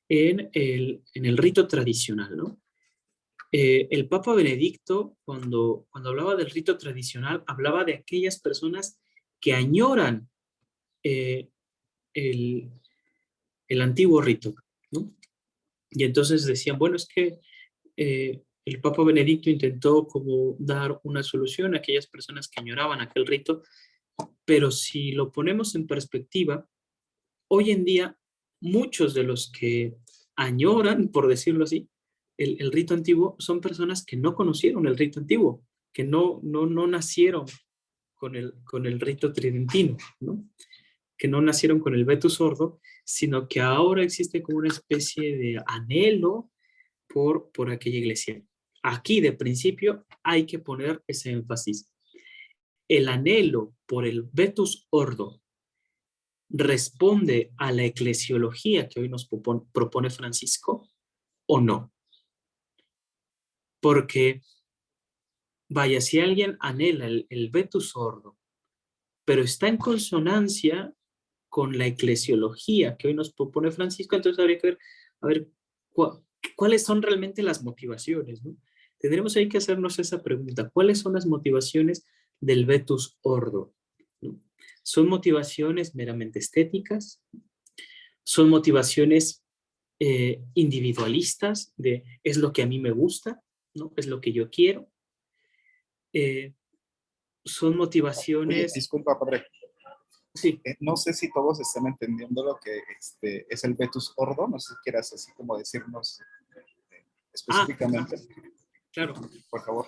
C: en el rito tradicional, ¿no? El Papa Benedicto, cuando hablaba del rito tradicional, hablaba de aquellas personas que añoran eh, el, el antiguo rito, ¿no? Y entonces decían, bueno, es que el Papa Benedicto intentó como dar una solución a aquellas personas que añoraban aquel rito, pero si lo ponemos en perspectiva, hoy en día muchos de los que añoran, por decirlo así, el rito antiguo son personas que no conocieron el rito antiguo, que no nacieron con el rito tridentino, ¿no? Que no nacieron con el Vetus Ordo, sino que ahora existe como una especie de anhelo por aquella iglesia. Aquí, de principio, hay que poner ese énfasis. El anhelo por el Vetus Ordo responde a la eclesiología que hoy nos propone Francisco o no. Porque, vaya, si alguien anhela el Vetus Ordo, pero está en consonancia con la eclesiología que hoy nos propone Francisco, entonces habría que ver, a ver, ¿cuáles son realmente las motivaciones, ¿no? Tendremos ahí que hacernos esa pregunta. ¿Cuáles son las motivaciones del Vetus Ordo? ¿No? ¿Son motivaciones meramente estéticas? ¿Son motivaciones individualistas de es lo que a mí me gusta, ¿no? Es lo que yo quiero? ¿Son
A: Oye,
C: motivaciones?
A: disculpa, padre.
C: Sí.
A: No sé si todos están entendiendo lo que es el Vetus Ordo. No sé si quieras así como decirnos específicamente.
C: Claro.
A: Por favor.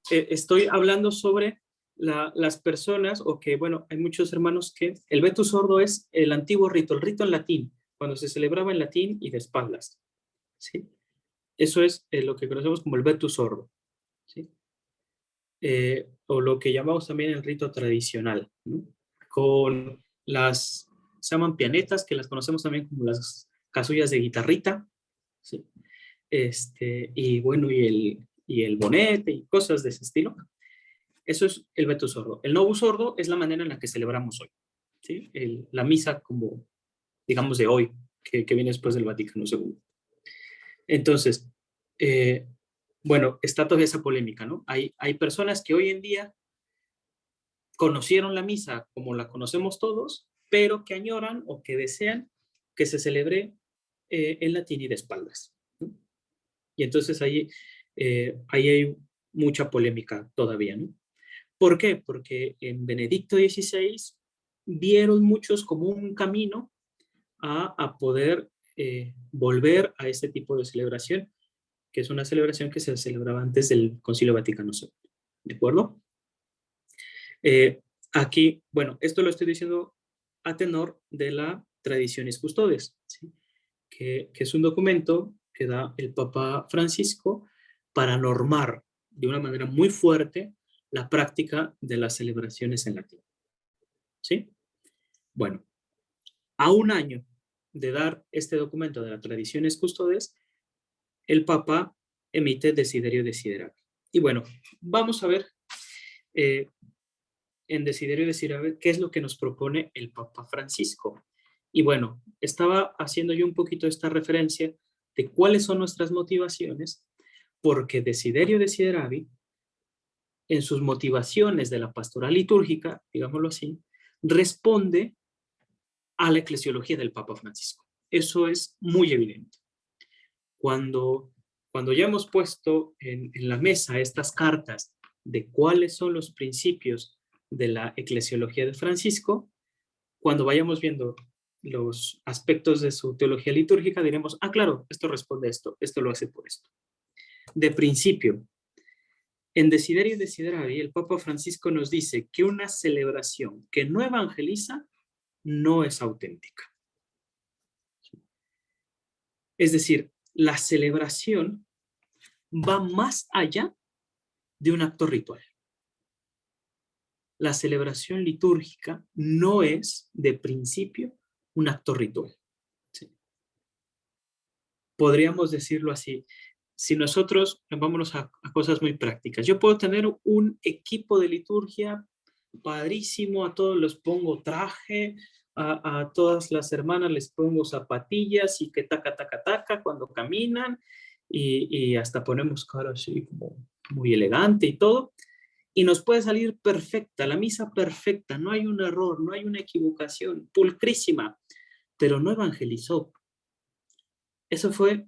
C: Estoy hablando sobre las personas, o que, bueno, hay muchos hermanos que el Vetus Ordo es el antiguo rito, el rito en latín, cuando se celebraba en latín y de espaldas, ¿sí? Eso es lo que conocemos como el Vetus Ordo, ¿sí? O lo que llamamos también el rito tradicional, ¿no? Con se llaman pianetas, que las conocemos también como las casullas de guitarrita, ¿sí? Y bueno, y el bonete y cosas de ese estilo. Eso es el Vetus Ordo. El Novus Ordo es la manera en la que celebramos hoy, ¿sí? La misa como, digamos, de hoy, que viene después del Vaticano II. Entonces, bueno, está toda esa polémica, ¿no? Hay personas que hoy en día conocieron la misa como la conocemos todos, pero que añoran o que desean que se celebre en latín y de espaldas, ¿no? Y entonces ahí hay mucha polémica todavía, ¿no? ¿Por qué? Porque en Benedicto XVI vieron muchos como un camino a poder volver a este tipo de celebración, que es una celebración que se celebraba antes del Concilio Vaticano II. ¿De acuerdo? Aquí, bueno, esto lo estoy diciendo a tenor de la Traditionis Custodes, ¿sí? que es un documento que da el Papa Francisco para normar de una manera muy fuerte la práctica de las celebraciones en latín. ¿Sí? Bueno, a un año de dar este documento de las Traditionis Custodes, el Papa emite Desiderio Desideravi. Y bueno, vamos a ver en Desiderio Desideravi qué es lo que nos propone el Papa Francisco. Y bueno, estaba haciendo yo un poquito esta referencia de cuáles son nuestras motivaciones, porque Desiderio Desideravi, en sus motivaciones de la pastoral litúrgica, digámoslo así, responde a la eclesiología del Papa Francisco. Eso es muy evidente. Cuando ya hemos puesto en la mesa estas cartas de cuáles son los principios de la eclesiología de Francisco, cuando vayamos viendo los aspectos de su teología litúrgica, diremos, ah, claro, esto responde a esto lo hace por esto. De principio, en Desiderio Desideravi, el Papa Francisco nos dice que una celebración que no evangeliza no es auténtica. Es decir, la celebración va más allá de un acto ritual. La celebración litúrgica no es, de principio, un acto ritual. ¿Sí? Podríamos decirlo así. Si nosotros, vámonos a cosas muy prácticas. Yo puedo tener un equipo de liturgia padrísimo, a todos les pongo traje, a todas las hermanas les pongo zapatillas y que taca, taca, taca cuando caminan, y hasta ponemos cara así como muy elegante y todo, y nos puede salir perfecta, la misa perfecta, no hay un error, no hay una equivocación, pulcrísima, pero no evangelizó. ¿Eso fue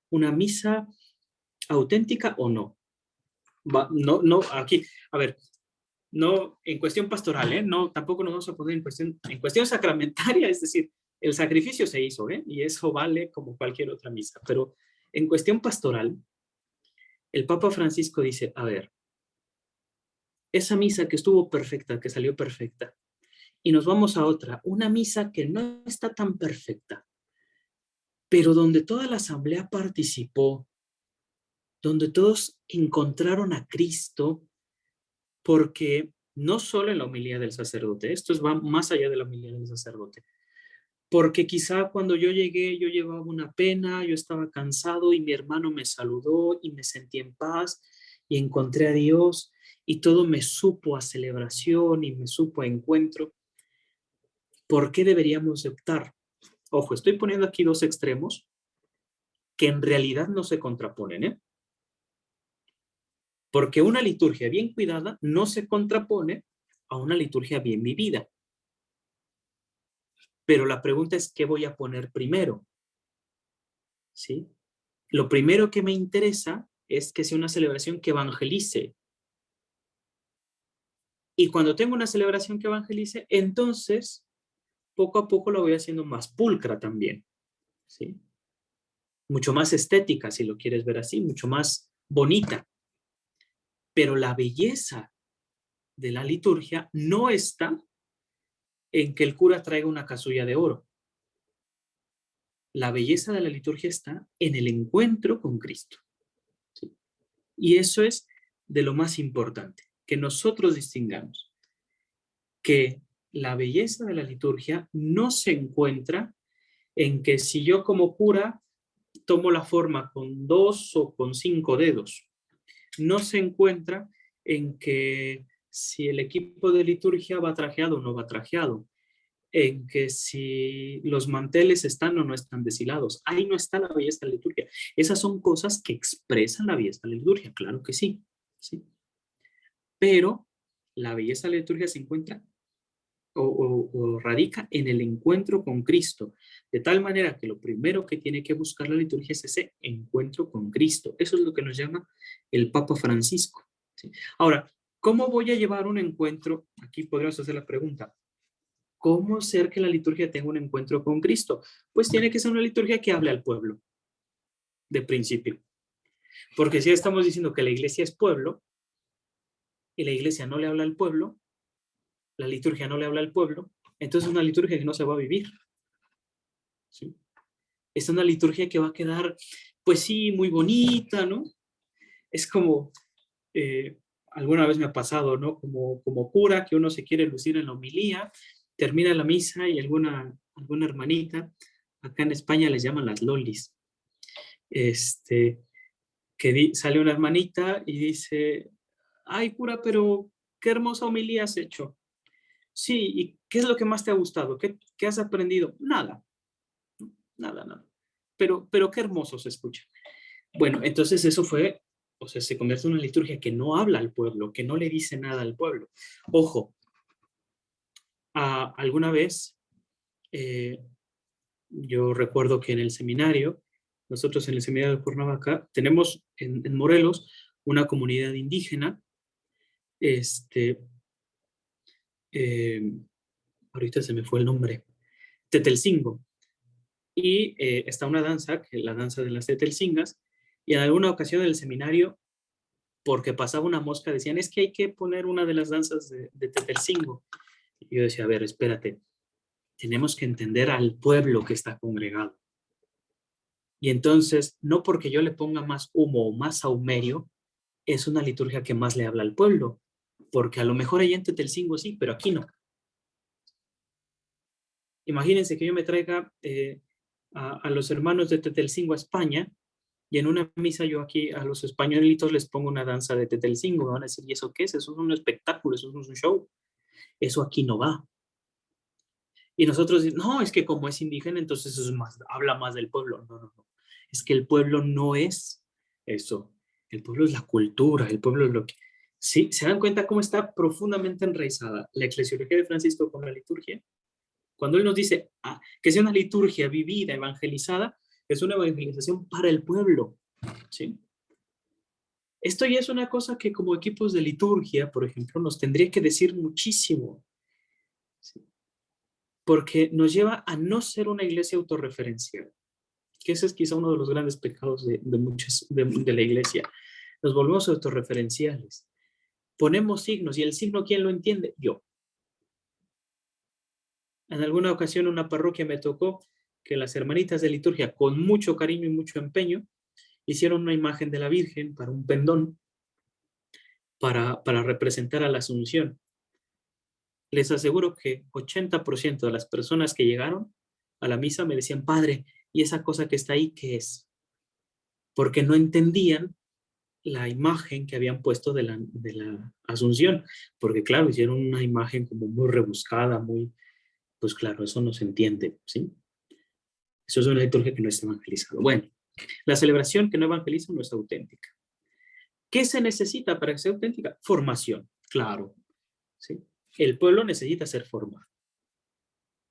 C: una misa auténtica o no? No, no, aquí, a ver, no, en cuestión pastoral, ¿eh? No, tampoco nos vamos a poner en cuestión sacramentaria, es decir, el sacrificio se hizo, ¿eh? Y eso vale como cualquier otra misa, pero en cuestión pastoral, el Papa Francisco dice, a ver, esa misa que estuvo perfecta, que salió perfecta, y nos vamos a otra, una misa que no está tan perfecta, pero donde toda la asamblea participó, donde todos encontraron a Cristo, porque no solo en la homilía del sacerdote, esto va más allá de la homilía del sacerdote, porque quizá cuando yo llegué yo llevaba una pena, yo estaba cansado y mi hermano me saludó y me sentí en paz y encontré a Dios y todo me supo a celebración y me supo a encuentro. ¿Por qué deberíamos de optar? Ojo, estoy poniendo aquí dos extremos que en realidad no se contraponen, ¿eh? Porque una liturgia bien cuidada no se contrapone a una liturgia bien vivida. Pero la pregunta es, ¿qué voy a poner primero? ¿Sí? Lo primero que me interesa es que sea una celebración que evangelice. Y cuando tengo una celebración que evangelice, entonces poco a poco lo voy haciendo más pulcra también. ¿Sí? Mucho más estética, si lo quieres ver así, mucho más bonita. Pero la belleza de la liturgia no está en que el cura traiga una casulla de oro. La belleza de la liturgia está en el encuentro con Cristo. ¿Sí? Y eso es de lo más importante, que nosotros distingamos que la belleza de la liturgia no se encuentra en que si yo como cura tomo la forma con 2 o con 5 dedos. No se encuentra en que si el equipo de liturgia va trajeado o no va trajeado, en que si los manteles están o no están deshilados. Ahí no está la belleza de la liturgia. Esas son cosas que expresan la belleza de la liturgia, claro que sí, sí. Pero la belleza de la liturgia se encuentra o radica en el encuentro con Cristo, de tal manera que lo primero que tiene que buscar la liturgia es ese encuentro con Cristo. Eso es lo que nos llama el Papa Francisco. ¿Sí? Ahora, ¿cómo voy a llevar un encuentro? Aquí podríamos hacer la pregunta. ¿Cómo hacer que la liturgia tenga un encuentro con Cristo? Pues tiene que ser una liturgia que hable al pueblo, de principio. Porque si estamos diciendo que la iglesia es pueblo, y la iglesia no le habla al pueblo, la liturgia no le habla al pueblo, entonces es una liturgia que no se va a vivir. ¿Sí? Es una liturgia que va a quedar, pues sí, muy bonita, ¿no? Es como, alguna vez me ha pasado, ¿no? Como cura, que uno se quiere lucir en la homilía, termina la misa y alguna hermanita, acá en España les llaman las lolis, sale una hermanita y dice, ay cura, pero qué hermosa homilía has hecho. Sí, ¿y qué es lo que más te ha gustado? ¿Qué has aprendido? Nada, nada. Pero qué hermoso se escucha. Bueno, entonces eso fue, o sea, se convierte en una liturgia que no habla al pueblo, que no le dice nada al pueblo. Ojo, alguna vez, yo recuerdo que en el seminario, nosotros en el seminario de Cuernavaca, tenemos en Morelos una comunidad indígena, ahorita se me fue el nombre, Tetelcingo. Y está una danza, que es la danza de las Tetelcingas, y en alguna ocasión en el seminario, porque pasaba una mosca, decían, es que hay que poner una de las danzas de Tetelcingo. Y yo decía, a ver, espérate, tenemos que entender al pueblo que está congregado. Y entonces, no porque yo le ponga más humo o más saumerio, es una liturgia que más le habla al pueblo, porque a lo mejor ahí en Tetelcingo sí, pero aquí no. Imagínense que yo me traiga a los hermanos de Tetelcingo a España y en una misa yo aquí a los españolitos les pongo una danza de Tetelcingo. Me van a decir, ¿y eso qué es? Eso es un espectáculo, eso es un show. Eso aquí no va. Y nosotros, no, es que como es indígena, entonces eso es más, habla más del pueblo. No. Es que el pueblo no es eso. El pueblo es la cultura, el pueblo es lo que... ¿Sí? ¿Se dan cuenta cómo está profundamente enraizada la eclesiología de Francisco con la liturgia? Cuando él nos dice que sea una liturgia vivida, evangelizada, es una evangelización para el pueblo. ¿Sí? Esto ya es una cosa que como equipos de liturgia, por ejemplo, nos tendría que decir muchísimo. ¿Sí? Porque nos lleva a no ser una iglesia autorreferencial, que ese es quizá uno de los grandes pecados de la iglesia. Nos volvemos autorreferenciales. Ponemos signos, y el signo, ¿quién lo entiende? Yo. En alguna ocasión en una parroquia me tocó que las hermanitas de liturgia, con mucho cariño y mucho empeño, hicieron una imagen de la Virgen para un pendón, para representar a la Asunción. Les aseguro que 80% de las personas que llegaron a la misa me decían, padre, ¿y esa cosa que está ahí qué es? Porque no entendían la imagen que habían puesto de la Asunción, porque claro, hicieron una imagen como muy rebuscada, muy, pues claro, eso no se entiende, ¿sí? Eso es una liturgia que no está evangelizada. Bueno, la celebración que no evangeliza no es auténtica. ¿Qué se necesita para que sea auténtica? Formación, claro, ¿sí? El pueblo necesita ser formado.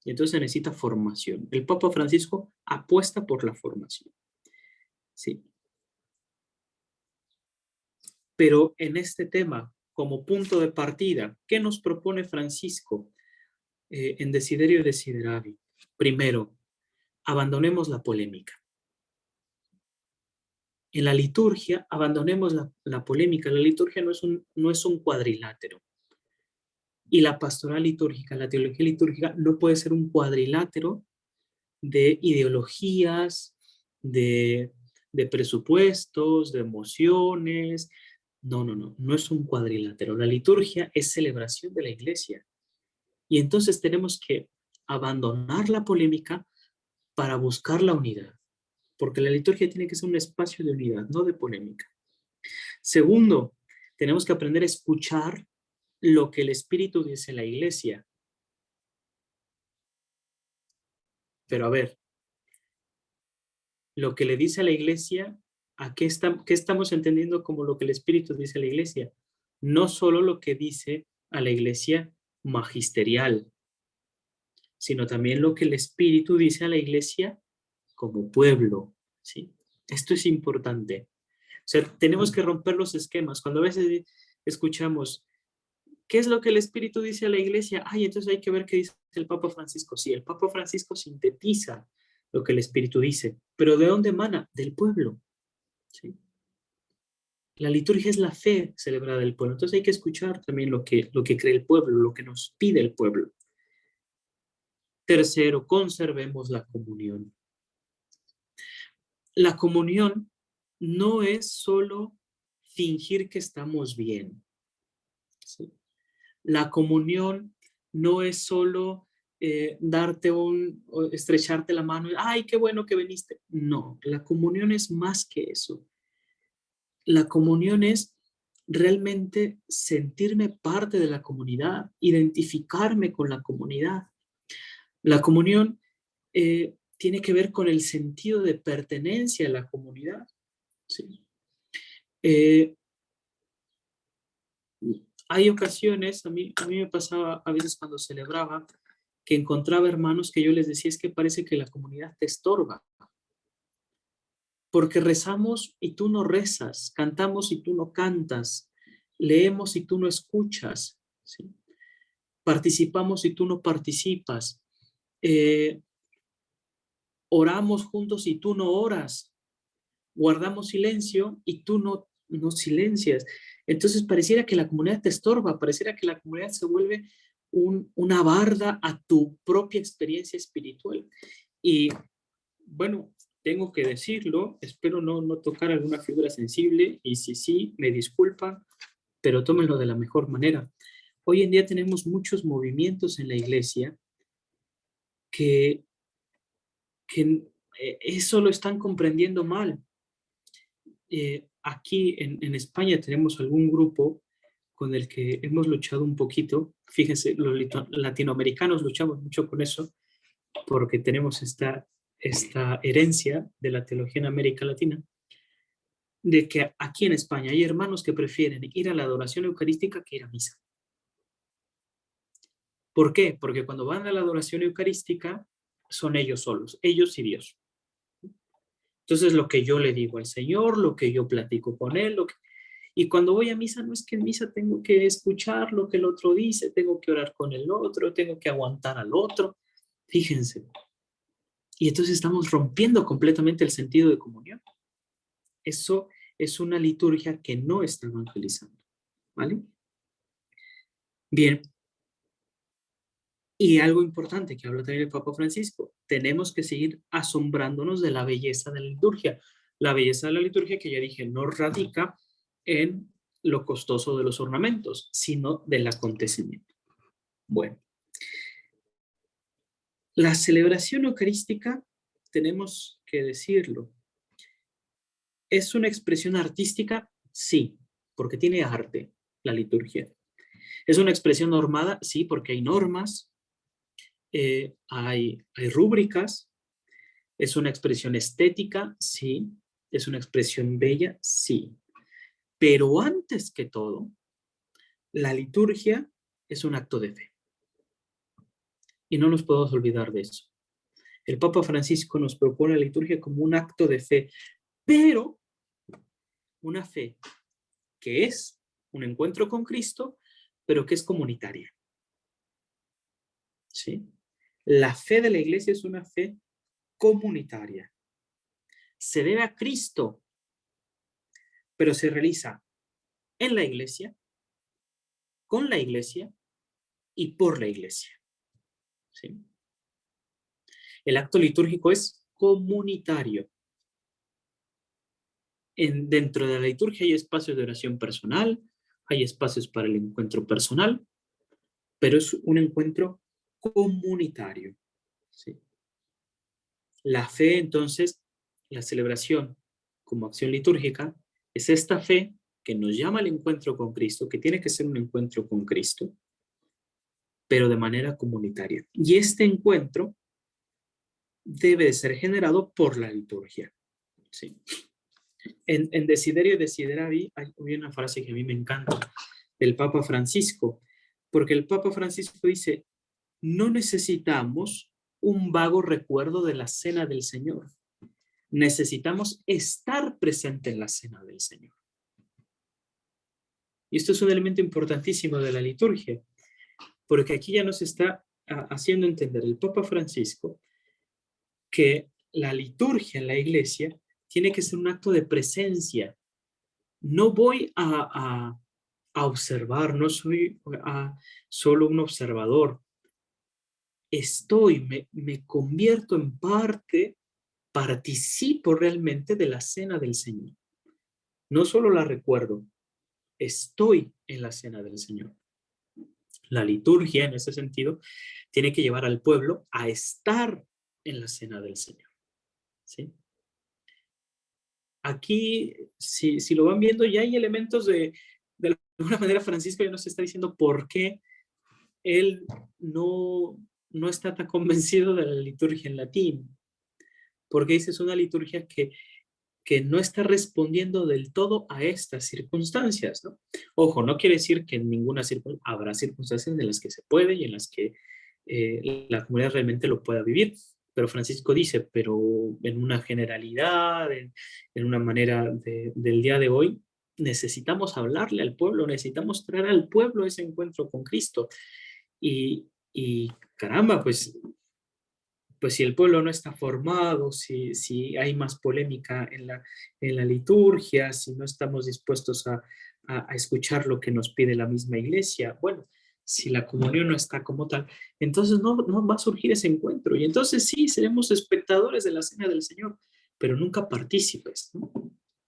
C: Y entonces se necesita formación. El Papa Francisco apuesta por la formación, ¿sí? Pero en este tema, como punto de partida, ¿qué nos propone Francisco en Desiderio Desideravi? Primero, abandonemos la polémica. En la liturgia, abandonemos la polémica. La liturgia no es un cuadrilátero. Y la pastoral litúrgica, la teología litúrgica, no puede ser un cuadrilátero de ideologías, de presupuestos, de emociones. No es un cuadrilátero. La liturgia es celebración de la iglesia. Y entonces tenemos que abandonar la polémica para buscar la unidad. Porque la liturgia tiene que ser un espacio de unidad, no de polémica. Segundo, tenemos que aprender a escuchar lo que el Espíritu dice a la iglesia. Pero a ver, lo que le dice a la iglesia, ¿qué estamos entendiendo como lo que el Espíritu dice a la iglesia? No solo lo que dice a la iglesia magisterial, sino también lo que el Espíritu dice a la iglesia como pueblo, ¿sí? Esto es importante. O sea, tenemos que romper los esquemas. Cuando a veces escuchamos, ¿qué es lo que el Espíritu dice a la iglesia? Ay, entonces hay que ver qué dice el Papa Francisco. Sí, el Papa Francisco sintetiza lo que el Espíritu dice. ¿Pero de dónde emana? Del pueblo. ¿Sí? La liturgia es la fe celebrada del pueblo. Entonces hay que escuchar también lo que cree el pueblo, lo que nos pide el pueblo. Tercero, conservemos la comunión. La comunión no es solo fingir que estamos bien. ¿Sí? La comunión no es solo estrecharte la mano y, ay, qué bueno que viniste. No, la comunión es más que eso. La comunión es realmente sentirme parte de la comunidad, identificarme con la comunidad. La comunión tiene que ver con el sentido de pertenencia a la comunidad. ¿Sí? Hay ocasiones, a mí me pasaba a veces cuando celebraba, que encontraba hermanos que yo les decía, es que parece que la comunidad te estorba. Porque rezamos y tú no rezas, cantamos y tú no cantas, leemos y tú no escuchas, ¿sí? Participamos y tú no participas, oramos juntos y tú no oras, guardamos silencio y tú no silencias. Entonces pareciera que la comunidad te estorba, pareciera que la comunidad se vuelve una barda a tu propia experiencia espiritual. Y bueno, tengo que decirlo, espero no tocar alguna figura sensible y si sí, me disculpan, pero tómenlo de la mejor manera. Hoy en día tenemos muchos movimientos en la iglesia que eso lo están comprendiendo mal. Aquí en España tenemos algún grupo con el que hemos luchado un poquito. Fíjense, los latinoamericanos luchamos mucho con eso porque tenemos esta esta herencia de la teología en América Latina, de que aquí en España hay hermanos que prefieren ir a la adoración eucarística que ir a misa. ¿Por qué? Porque cuando van a la adoración eucarística son ellos solos, ellos y Dios. Entonces lo que yo le digo al Señor, lo que yo platico con Él, y cuando voy a misa no es que en misa tengo que escuchar lo que el otro dice, tengo que orar con el otro, tengo que aguantar al otro. Fíjense. Y entonces estamos rompiendo completamente el sentido de comunión. Eso es una liturgia que no está evangelizando, ¿vale? Bien. Y algo importante que habla también el Papa Francisco, tenemos que seguir asombrándonos de la belleza de la liturgia. La belleza de la liturgia, que ya dije, no radica en lo costoso de los ornamentos, sino del acontecimiento. Bueno, la celebración eucarística, tenemos que decirlo, ¿es una expresión artística? Sí, porque tiene arte la liturgia. ¿Es una expresión normada? Sí, porque hay normas, hay rúbricas. ¿Es una expresión estética? Sí. ¿Es una expresión bella? Sí. Pero antes que todo, la liturgia es un acto de fe. Y no nos podemos olvidar de eso. El Papa Francisco nos propone la liturgia como un acto de fe, pero una fe que es un encuentro con Cristo, pero que es comunitaria. ¿Sí? La fe de la iglesia es una fe comunitaria. Se debe a Cristo, pero se realiza en la iglesia, con la iglesia y por la iglesia. ¿Sí? El acto litúrgico es comunitario. Dentro de la liturgia hay espacios de oración personal, hay espacios para el encuentro personal, pero es un encuentro comunitario. ¿Sí? La fe, entonces, la celebración como acción litúrgica, es esta fe que nos llama al encuentro con Cristo, que tiene que ser un encuentro con Cristo, pero de manera comunitaria. Y este encuentro debe de ser generado por la liturgia. ¿Sí? En Desiderio y Desideravi hay una frase que a mí me encanta, del Papa Francisco, porque el Papa Francisco dice, no necesitamos un vago recuerdo de la cena del Señor, necesitamos estar presente en la cena del Señor. Y esto es un elemento importantísimo de la liturgia, porque aquí ya nos está haciendo entender el Papa Francisco que la liturgia en la iglesia tiene que ser un acto de presencia. No voy a observar, no soy solo un observador. Me convierto en parte, participo realmente de la cena del Señor. No solo la recuerdo, estoy en la cena del Señor. La liturgia, en ese sentido, tiene que llevar al pueblo a estar en la cena del Señor. ¿Sí? Aquí, si lo van viendo, ya hay elementos de alguna manera Francisco ya nos está diciendo por qué él no está tan convencido de la liturgia en latín. Porque dice, es una liturgia que no está respondiendo del todo a estas circunstancias, ¿no? Ojo, no quiere decir que en ninguna circunstancia, habrá circunstancias en las que se puede y en las que la comunidad realmente lo pueda vivir. Pero Francisco dice, pero en una generalidad, en una manera del día de hoy, necesitamos hablarle al pueblo, necesitamos traer al pueblo ese encuentro con Cristo. Y caramba, pues si el pueblo no está formado, si hay más polémica en la liturgia, si no estamos dispuestos a escuchar lo que nos pide la misma iglesia, bueno, si la comunión no está como tal, entonces no va a surgir ese encuentro. Y entonces sí, seremos espectadores de la cena del Señor, pero nunca partícipes, ¿no?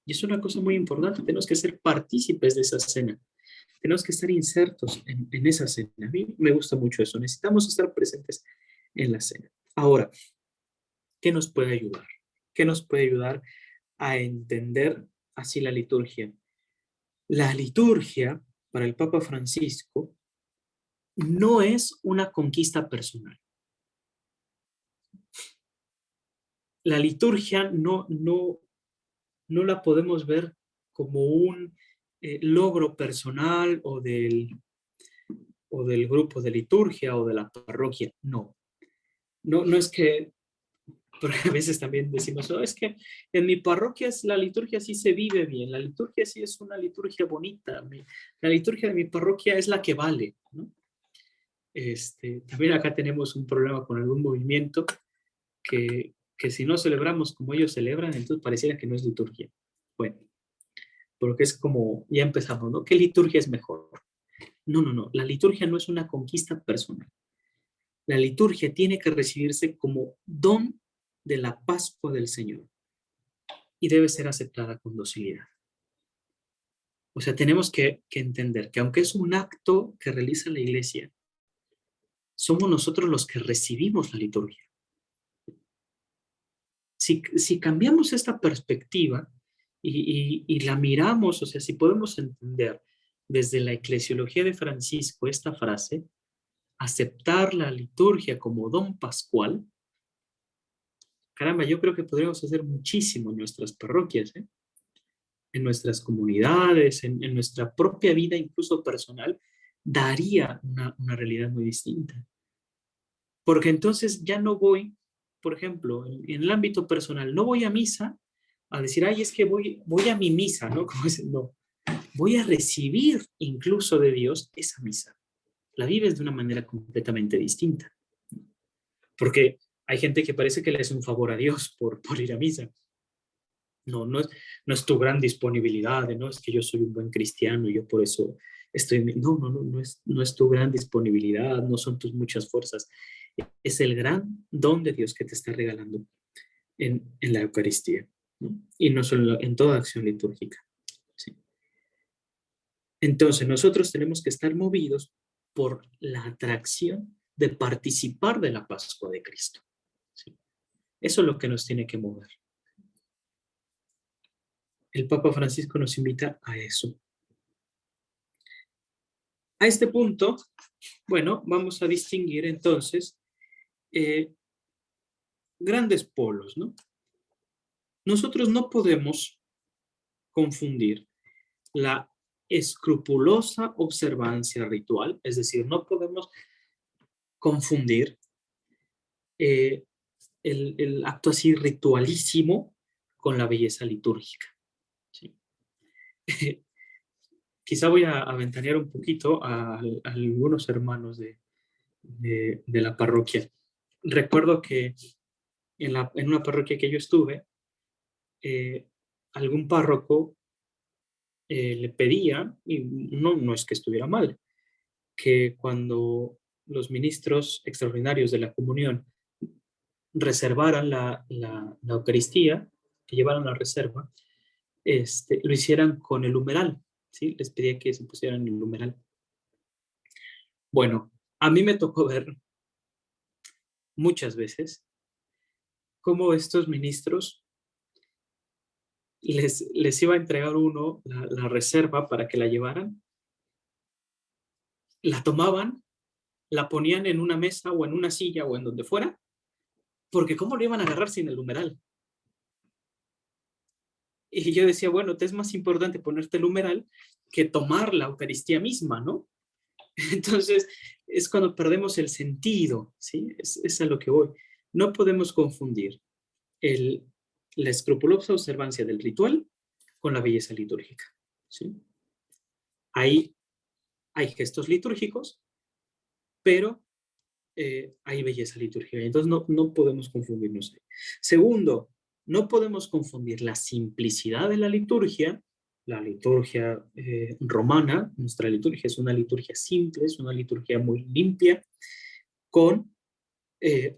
C: Y es una cosa muy importante, tenemos que ser partícipes de esa cena. Tenemos que estar insertos en esa cena. A mí me gusta mucho eso. Necesitamos estar presentes en la cena. Ahora, ¿qué nos puede ayudar? ¿Qué nos puede ayudar a entender así la liturgia? La liturgia, para el Papa Francisco, no es una conquista personal. la liturgia no la podemos ver como un logro personal o del grupo de liturgia o de la parroquia. No es que, porque a veces también decimos, es que en mi parroquia la liturgia sí se vive bien, la liturgia sí es una liturgia bonita, la liturgia de mi parroquia es la que vale, ¿no? También acá tenemos un problema con algún movimiento que si no celebramos como ellos celebran, entonces pareciera que no es liturgia. Bueno, porque es como, ya empezamos, ¿no? ¿Qué liturgia es mejor? No, la liturgia no es una conquista personal. La liturgia tiene que recibirse como don de la Pascua del Señor y debe ser aceptada con docilidad. O sea, tenemos que entender que aunque es un acto que realiza la Iglesia, somos nosotros los que recibimos la liturgia. Si cambiamos esta perspectiva y la miramos, o sea, si podemos entender desde la eclesiología de Francisco esta frase, aceptar la liturgia como don pascual, caramba, yo creo que podríamos hacer muchísimo en nuestras parroquias, en nuestras comunidades, en nuestra propia vida, incluso personal, daría una realidad muy distinta. Porque entonces ya no voy, por ejemplo, en el ámbito personal, no voy a misa a decir, ay, es que voy a mi misa, ¿no? Como dicen, no, voy a recibir incluso de Dios esa misa. La vives de una manera completamente distinta. Porque hay gente que parece que le hace un favor a Dios por ir a misa. No es tu gran disponibilidad, no es que yo soy un buen cristiano y yo por eso estoy... No es tu gran disponibilidad, no son tus muchas fuerzas. Es el gran don de Dios que te está regalando en la Eucaristía, ¿no? Y no solo en toda acción litúrgica. ¿Sí? Entonces nosotros tenemos que estar movidos por la atracción de participar de la Pascua de Cristo. ¿Sí? Eso es lo que nos tiene que mover. El Papa Francisco nos invita a eso. A este punto, bueno, vamos a distinguir entonces grandes polos, ¿no? Nosotros no podemos confundir la escrupulosa observancia ritual, es decir, no podemos confundir el acto así ritualísimo con la belleza litúrgica. ¿Sí? Quizá voy a aventanear un poquito a algunos hermanos de la parroquia. Recuerdo que en una parroquia que yo estuve, algún párroco le pedía, y no es que estuviera mal, que cuando los ministros extraordinarios de la comunión reservaran la Eucaristía, que llevaran la reserva, lo hicieran con el humeral, ¿sí? Les pedía que se pusieran el humeral. Bueno, a mí me tocó ver muchas veces cómo estos ministros les iba a entregar uno la reserva para que la llevaran, la tomaban, la ponían en una mesa o en una silla o en donde fuera, porque ¿cómo lo iban a agarrar sin el numeral? Y yo decía, bueno, te es más importante ponerte el numeral que tomar la Eucaristía misma, ¿no? Entonces, es cuando perdemos el sentido, ¿sí? Es a lo que voy. No podemos confundir la escrupulosa observancia del ritual con la belleza litúrgica, ¿sí? Hay gestos litúrgicos, pero hay belleza litúrgica. Entonces, no podemos confundirnos ahí. Segundo, no podemos confundir la simplicidad de la liturgia romana, nuestra liturgia es una liturgia simple, es una liturgia muy limpia, con,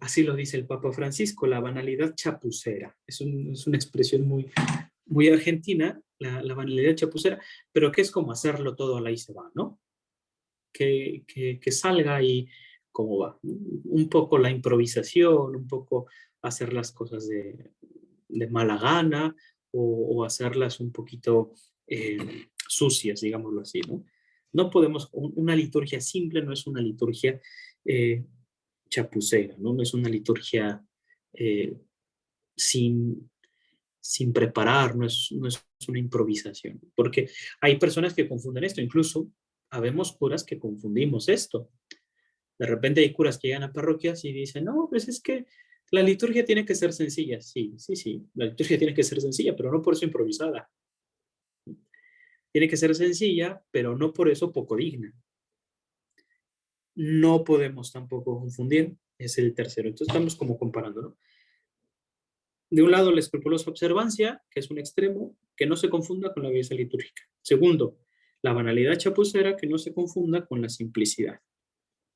C: así lo dice el Papa Francisco, la banalidad chapucera. Es una expresión muy argentina, la banalidad chapucera, pero que es como hacerlo todo a la y se va, ¿no? Que salga y cómo va. Un poco la improvisación, un poco hacer las cosas de mala gana o hacerlas un poquito sucias, digámoslo así, ¿no? No podemos, una liturgia simple no es una liturgia chapucera, ¿no? No es una liturgia sin preparar, no es una improvisación. Porque hay personas que confunden esto, incluso habemos curas que confundimos esto. De repente hay curas que llegan a parroquias y dicen, no, pues es que la liturgia tiene que ser sencilla. Sí, la liturgia tiene que ser sencilla, pero no por eso improvisada. Tiene que ser sencilla, pero no por eso poco digna. No podemos tampoco confundir, es el tercero. Entonces estamos como comparando, ¿no? De un lado, la escrupulosa observancia, que es un extremo, que no se confunda con la belleza litúrgica. Segundo, la banalidad chapucera, que no se confunda con la simplicidad.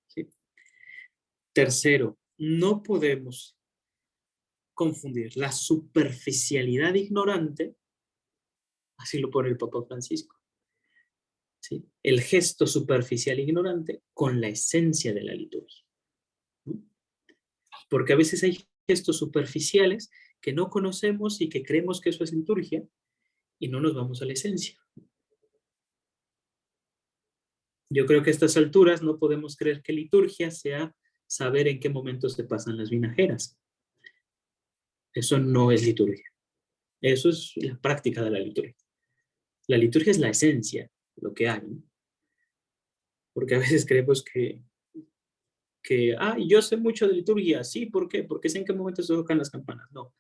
C: ¿Sí? Tercero, no podemos confundir la superficialidad ignorante, así lo pone el Papa Francisco, ¿sí? El gesto superficial ignorante con la esencia de la liturgia. ¿Sí? Porque a veces hay gestos superficiales que no conocemos y que creemos que eso es liturgia y no nos vamos a la esencia. Yo creo que a estas alturas no podemos creer que liturgia sea saber en qué momento se pasan las vinajeras. Eso no es liturgia. Eso es la práctica de la liturgia. La liturgia es la esencia, lo que hay, ¿no? Porque a veces creemos que yo sé mucho de liturgia. Sí, ¿por qué? Porque sé en qué momento se tocan las campanas. No,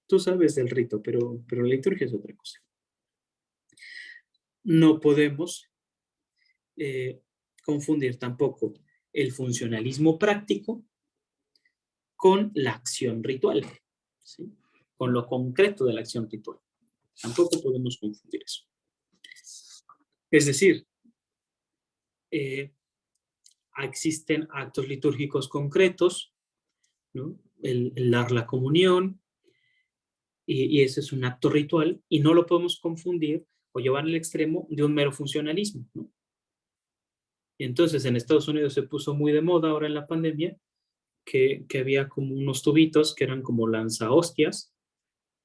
C: tú sabes del rito, pero la liturgia es otra cosa. No podemos confundir tampoco el funcionalismo práctico con la acción ritual, ¿sí? Con lo concreto de la acción ritual. Tampoco podemos confundir eso. Es decir, existen actos litúrgicos concretos, ¿no? El dar la comunión, y ese es un acto ritual, y no lo podemos confundir o llevar al extremo de un mero funcionalismo, ¿no? Y entonces en Estados Unidos se puso muy de moda ahora en la pandemia que había como unos tubitos que eran como lanzahostias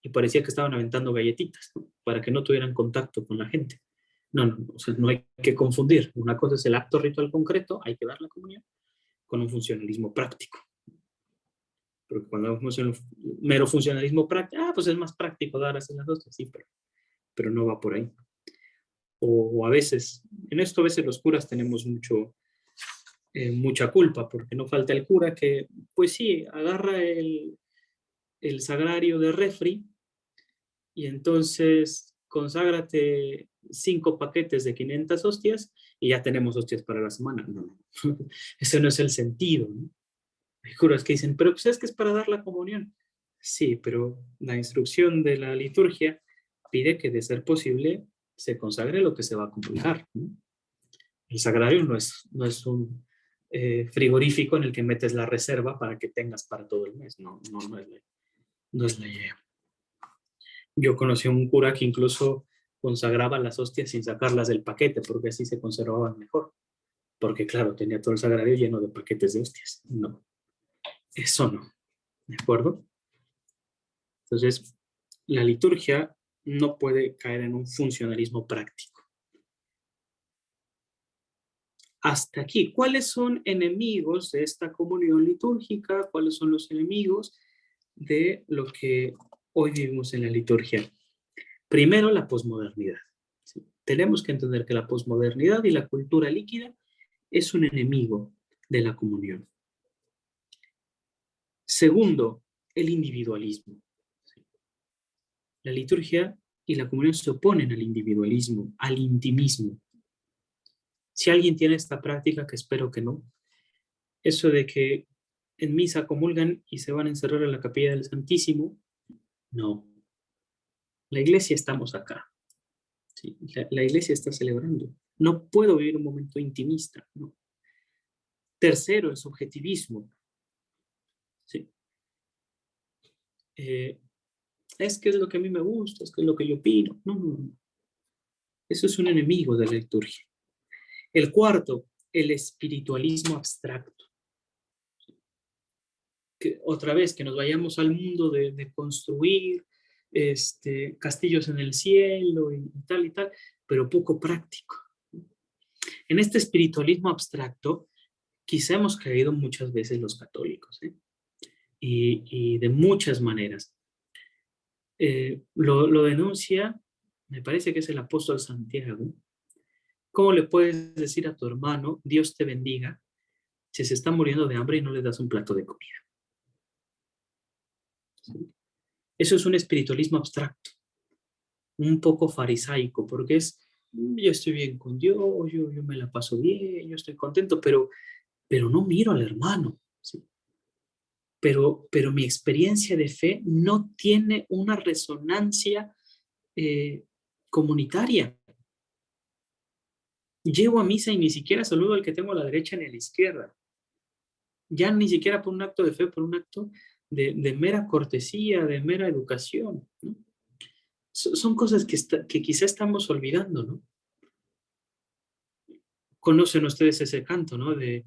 C: y parecía que estaban aventando galletitas, ¿no? Para que no tuvieran contacto con la gente. No, o sea, no hay que confundir. Una cosa es el acto ritual concreto, hay que dar la comunión, con un funcionalismo práctico. Porque cuando vemos el mero funcionalismo práctico, pues es más práctico dar así las hostias, sí, pero no va por ahí. O a veces, en esto a veces los curas tenemos mucha culpa, porque no falta el cura que, pues sí, agarra el sagrario de refri y entonces conságrate 5 paquetes de 500 hostias y ya tenemos hostias para la semana. No, ese no es el sentido, ¿no? Hay curas que dicen, pero pues es que es para dar la comunión. Sí, pero la instrucción de la liturgia pide que de ser posible se consagre lo que se va a comulgar, ¿no? El sagrario no es un frigorífico en el que metes la reserva para que tengas para todo el mes. No es la idea. Yo conocí a un cura que incluso consagraba las hostias sin sacarlas del paquete, porque así se conservaban mejor. Porque claro, tenía todo el sagrario lleno de paquetes de hostias. No, eso no. ¿De acuerdo? Entonces, la liturgia no puede caer en un funcionalismo práctico. Hasta aquí, ¿cuáles son enemigos de esta comunión litúrgica? ¿Cuáles son los enemigos de lo que hoy vivimos en la liturgia? Primero, la posmodernidad. ¿Sí? Tenemos que entender que la posmodernidad y la cultura líquida es un enemigo de la comunión. Segundo, el individualismo. ¿Sí? La liturgia y la comunión se oponen al individualismo, al intimismo. Si alguien tiene esta práctica, que espero que no, eso de que en misa comulgan y se van a encerrar en la capilla del Santísimo, no. La iglesia estamos acá. ¿Sí? La iglesia está celebrando. No puedo vivir un momento intimista, ¿no? Tercero, el subjetivismo. ¿Sí? Es que es lo que a mí me gusta, es que es lo que yo opino. No. Eso es un enemigo de la liturgia. El cuarto, el espiritualismo abstracto. Que, otra vez, que nos vayamos al mundo de construir castillos en el cielo y tal, pero poco práctico. En este espiritualismo abstracto, quizá hemos caído muchas veces los católicos, ¿eh? Y de muchas maneras. lo denuncia, me parece que es el apóstol Santiago. ¿Cómo le puedes decir a tu hermano, Dios te bendiga, si se está muriendo de hambre y no le das un plato de comida? Eso es un espiritualismo abstracto, un poco farisaico, porque es, yo estoy bien con Dios, yo me la paso bien, yo estoy contento, pero no miro al hermano, ¿sí? Pero mi experiencia de fe no tiene una resonancia comunitaria. Llego a misa y ni siquiera saludo al que tengo a la derecha ni a la izquierda. Ya ni siquiera por un acto de fe, por un acto de mera cortesía, de mera educación, ¿no? Son cosas que quizá estamos olvidando, ¿no? Conocen ustedes ese canto, ¿no? De,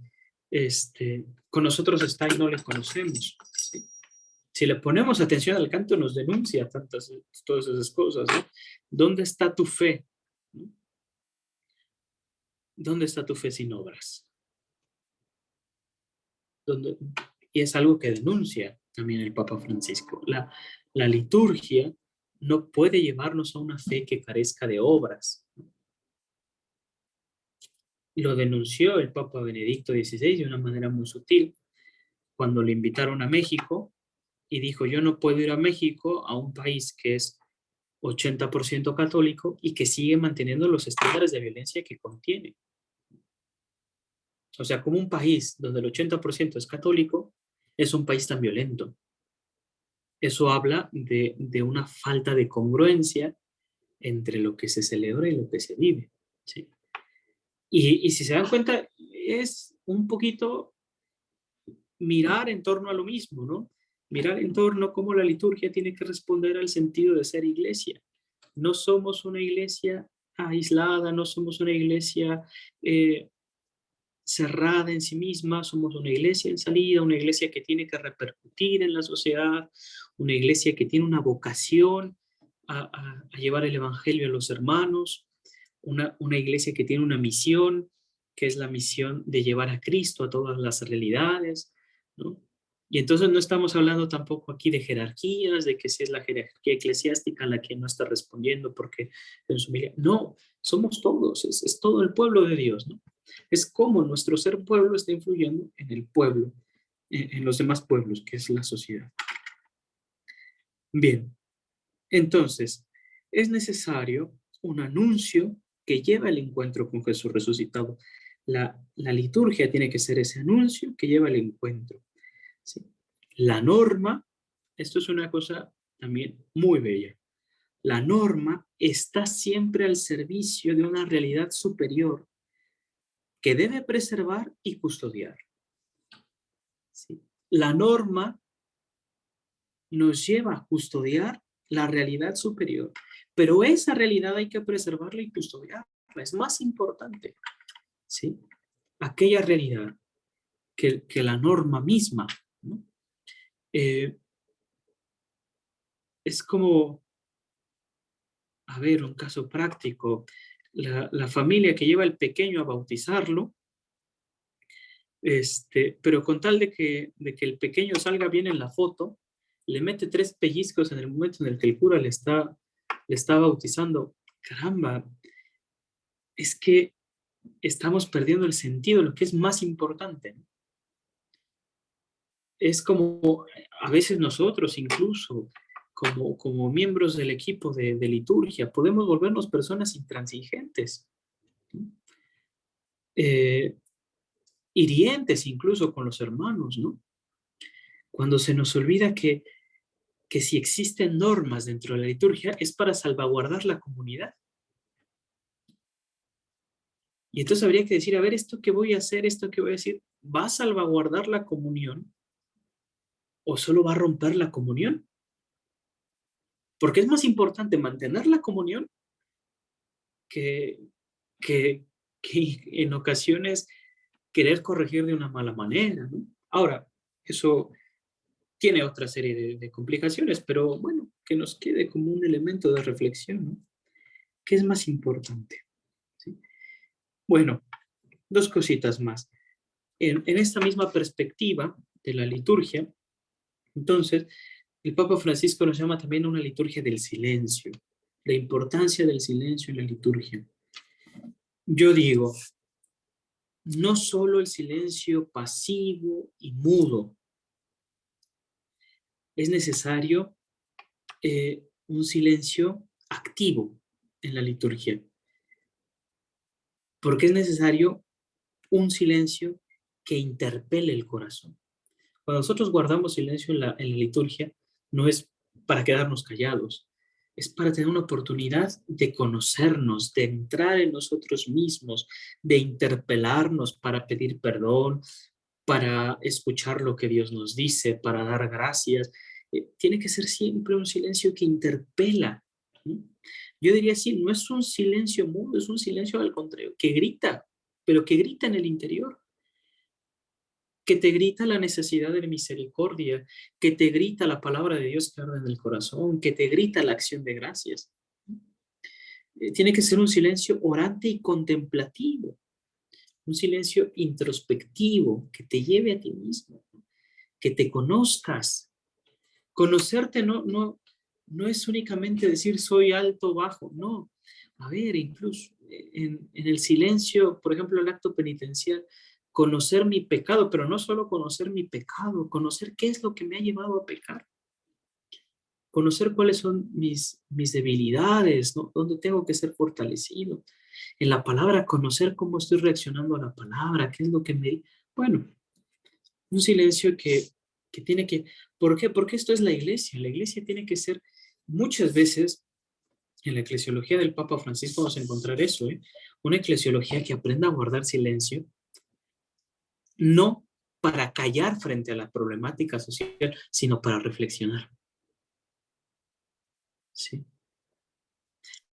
C: con nosotros está y no le conocemos, ¿sí? Si le ponemos atención al canto, nos denuncia todas esas cosas, ¿no? ¿Dónde está tu fe? ¿No? ¿Dónde está tu fe sin obras? Y es algo que denuncia también el Papa Francisco. La liturgia no puede llevarnos a una fe que carezca de obras. Lo denunció el Papa Benedicto XVI de una manera muy sutil cuando le invitaron a México y dijo, yo no puedo ir a México, a un país que es 80% católico y que sigue manteniendo los estándares de violencia que contiene. O sea, como un país donde el 80% es católico, es un país tan violento. Eso habla de una falta de congruencia entre lo que se celebra y lo que se vive, ¿sí? Y si se dan cuenta, es un poquito mirar en torno a lo mismo, ¿no? Mirar en torno a cómo la liturgia tiene que responder al sentido de ser iglesia. No somos una iglesia aislada, no somos una iglesia cerrada en sí misma, somos una iglesia en salida, una iglesia que tiene que repercutir en la sociedad, una iglesia que tiene una vocación a llevar el evangelio a los hermanos, una iglesia que tiene una misión, que es la misión de llevar a Cristo a todas las realidades, ¿no? Y entonces no estamos hablando tampoco aquí de jerarquías, de que si es la jerarquía eclesiástica la que no está respondiendo porque en su familia. No, somos todos, es todo el pueblo de Dios, ¿no? Es como nuestro ser pueblo está influyendo en el pueblo, en los demás pueblos, que es la sociedad. Bien, entonces, es necesario un anuncio que lleva el encuentro con Jesús resucitado. La liturgia tiene que ser ese anuncio que lleva el encuentro, ¿sí? La norma, esto es una cosa también muy bella, la norma está siempre al servicio de una realidad superior que debe preservar y custodiar, ¿sí? La norma nos lleva a custodiar la realidad superior, pero esa realidad hay que preservarla y custodiarla, es más importante, ¿sí? Aquella realidad que la norma misma, ¿no? Es como, a ver, un caso práctico, la familia que lleva al pequeño a bautizarlo, pero con tal de que el pequeño salga bien en la foto, le mete 3 pellizcos en el momento en el que el cura le está bautizando. Caramba, es que estamos perdiendo el sentido, lo que es más importante. Es como a veces nosotros incluso, como miembros del equipo de liturgia, podemos volvernos personas intransigentes, ¿no? Hirientes incluso con los hermanos, ¿no? Cuando se nos olvida que si existen normas dentro de la liturgia es para salvaguardar la comunidad. Y entonces habría que decir, a ver, esto que voy a hacer, esto que voy a decir, ¿va a salvaguardar la comunión o solo va a romper la comunión? Porque es más importante mantener la comunión que, que en ocasiones querer corregir de una mala manera, ¿no? Ahora, eso tiene otra serie de complicaciones, pero bueno, que nos quede como un elemento de reflexión, ¿no? ¿Qué es más importante? ¿Sí? Bueno, 2 cositas más. En esta misma perspectiva de la liturgia, entonces, El Papa Francisco nos llama también a una liturgia del silencio, la importancia del silencio en la liturgia. Yo digo, no solo el silencio pasivo y mudo, es necesario un silencio activo en la liturgia, porque es necesario un silencio que interpele el corazón. Cuando nosotros guardamos silencio en la liturgia, no es para quedarnos callados, es para tener una oportunidad de conocernos, de entrar en nosotros mismos, de interpelarnos para pedir perdón, para escuchar lo que Dios nos dice, para dar gracias. Tiene que ser siempre un silencio que interpela. Yo diría así, no es un silencio mudo, es un silencio al contrario, que grita, pero que grita en el interior, que te grita la necesidad de misericordia, que te grita la palabra de Dios que arde en el corazón, que te grita la acción de gracias. Tiene que ser un silencio orante y contemplativo, un silencio introspectivo que te lleve a ti mismo, que te conozcas. Conocerte no es únicamente decir soy alto o bajo, no. A ver, incluso en el silencio, por ejemplo, el acto penitencial, conocer mi pecado, pero no solo conocer mi pecado, conocer qué es lo que me ha llevado a pecar. Conocer cuáles son mis debilidades, ¿no? Dónde tengo que ser fortalecido. En la palabra, conocer cómo estoy reaccionando a la palabra, qué es lo que me... Bueno, un silencio que tiene que... ¿Por qué? Porque esto es la iglesia. La iglesia tiene que ser, muchas veces, en la eclesiología del Papa Francisco vamos a encontrar eso, ¿eh? Una eclesiología que aprenda a guardar silencio, no para callar frente a la problemática social, sino para reflexionar. ¿Sí?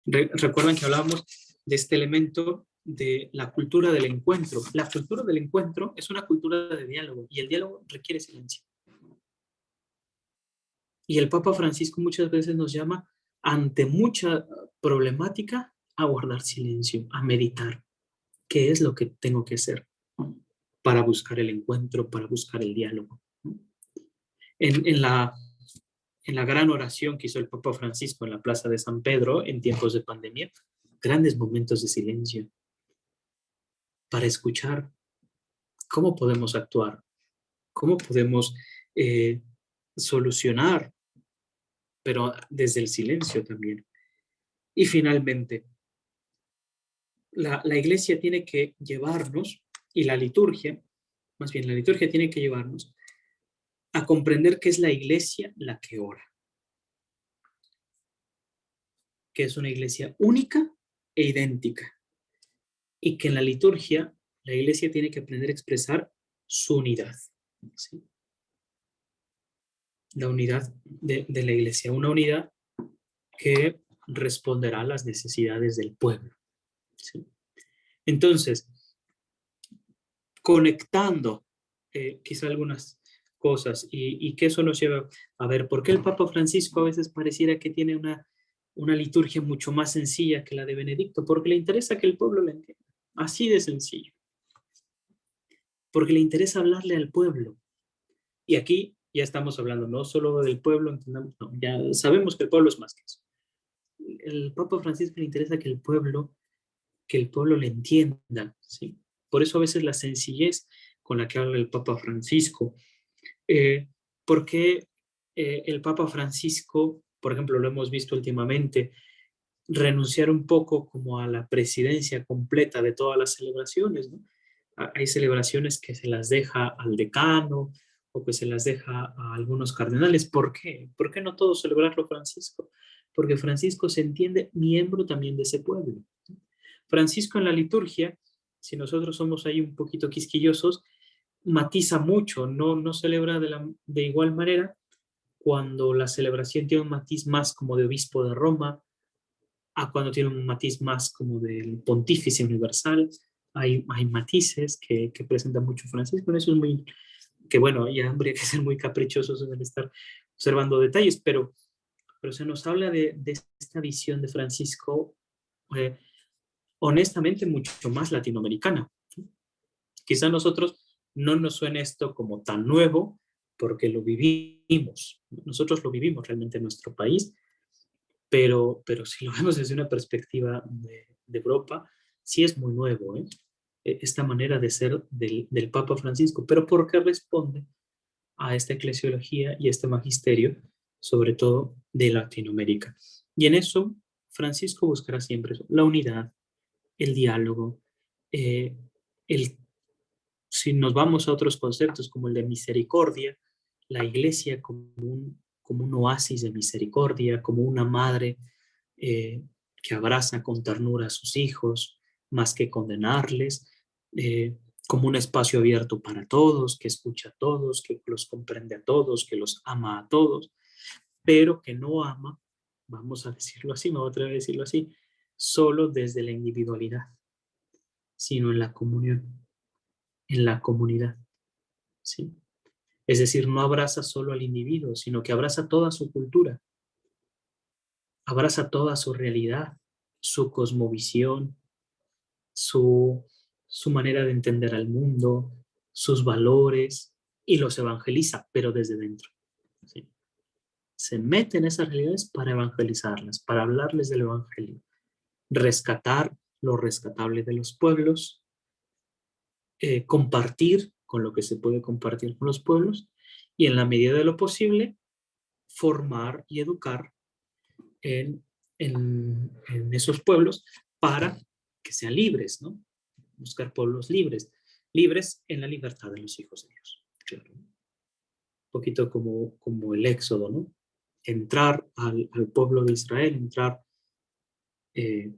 C: Recuerdan que hablábamos de este elemento de la cultura del encuentro. La cultura del encuentro es una cultura de diálogo y el diálogo requiere silencio. Y el Papa Francisco muchas veces nos llama, ante mucha problemática, a guardar silencio, a meditar. ¿Qué es lo que tengo que hacer para buscar el encuentro, para buscar el diálogo? En la gran oración que hizo el Papa Francisco en la Plaza de San Pedro en tiempos de pandemia, grandes momentos de silencio para escuchar cómo podemos actuar, cómo podemos solucionar, pero desde el silencio también. Y finalmente, la iglesia tiene que llevarnos, y la liturgia, más bien la liturgia tiene que llevarnos a comprender que es la iglesia la que ora, que es una iglesia única e idéntica, y que en la liturgia la iglesia tiene que aprender a expresar su unidad, ¿sí? La unidad de la iglesia, una unidad que responderá a las necesidades del pueblo, ¿sí? Entonces, conectando quizá algunas cosas y que eso nos lleva a ver por qué el Papa Francisco a veces pareciera que tiene una liturgia mucho más sencilla que la de Benedicto, porque le interesa que el pueblo la entienda, así de sencillo, porque le interesa hablarle al pueblo. Y aquí ya estamos hablando no solo del pueblo, entendamos, no, ya sabemos que el pueblo es más que eso. El Papa Francisco le interesa que el pueblo le entienda, ¿sí? Por eso a veces la sencillez con la que habla el Papa Francisco. Porque el Papa Francisco, por ejemplo, lo hemos visto últimamente, renunciar un poco como a la presidencia completa de todas las celebraciones, ¿no? Hay celebraciones que se las deja al decano o que se las deja a algunos cardenales. ¿Por qué? ¿Por qué no todo celebrarlo Francisco? Porque Francisco se entiende miembro también de ese pueblo. Francisco en la liturgia, si nosotros somos ahí un poquito quisquillosos, matiza mucho, no celebra de igual manera cuando la celebración tiene un matiz más como de obispo de Roma, a cuando tiene un matiz más como del pontífice universal. Hay matices que presenta mucho Francisco, en eso es muy, que bueno, ya habría que ser muy caprichosos en el estar observando detalles, pero se nos habla de esta visión de Francisco, honestamente, mucho más latinoamericana. Quizá a nosotros no nos suene esto como tan nuevo, porque lo vivimos. Nosotros lo vivimos realmente en nuestro país, pero si lo vemos desde una perspectiva de Europa, sí es muy nuevo, ¿eh? Esta manera de ser del Papa Francisco, pero porque responde a esta eclesiología y este magisterio, sobre todo de Latinoamérica. Y en eso, Francisco buscará siempre eso, la unidad, el diálogo, eh, el, si nos vamos a otros conceptos como el de misericordia, la iglesia como un oasis de misericordia, como una madre que abraza con ternura a sus hijos, más que condenarles, como un espacio abierto para todos, que escucha a todos, que los comprende a todos, que los ama a todos, pero que no ama, vamos a decirlo así, me voy a atrever a decirlo así, solo desde la individualidad, sino en la comunión, en la comunidad, ¿sí? Es decir, no abraza solo al individuo, sino que abraza toda su cultura, abraza toda su realidad, su cosmovisión, su, su manera de entender al mundo, sus valores, y los evangeliza, pero desde dentro, ¿sí? Se mete en esas realidades para evangelizarlas, para hablarles del evangelio, rescatar lo rescatable de los pueblos, compartir con lo que se puede compartir con los pueblos, y en la medida de lo posible, formar y educar en esos pueblos para que sean libres, ¿no? Buscar pueblos libres, libres en la libertad de los hijos de Dios. Claro. Un poquito como el Éxodo, ¿no? Entrar al pueblo de Israel, entrar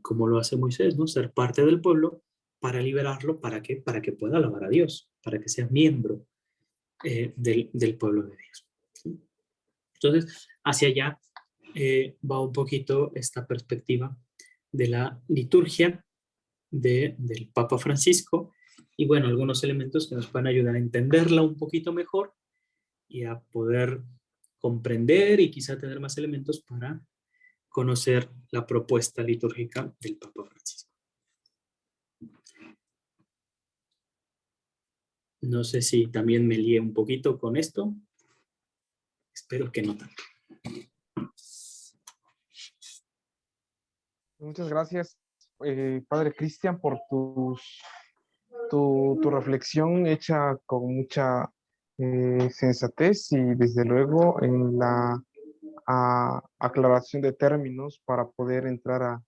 C: como lo hace Moisés, ¿no? Ser parte del pueblo para liberarlo, ¿para qué? Para que pueda alabar a Dios, para que sea miembro del pueblo de Dios. ¿Sí? Entonces, hacia allá va un poquito esta perspectiva de la liturgia del Papa Francisco, y bueno, algunos elementos que nos pueden ayudar a entenderla un poquito mejor y a poder comprender y quizá tener más elementos para conocer la propuesta litúrgica del Papa Francisco. No sé si también me lié un poquito con esto. Espero que no tanto.
B: Muchas gracias, Padre Cristian, por tu reflexión hecha con mucha sensatez y desde luego en la aclaración de términos para poder entrar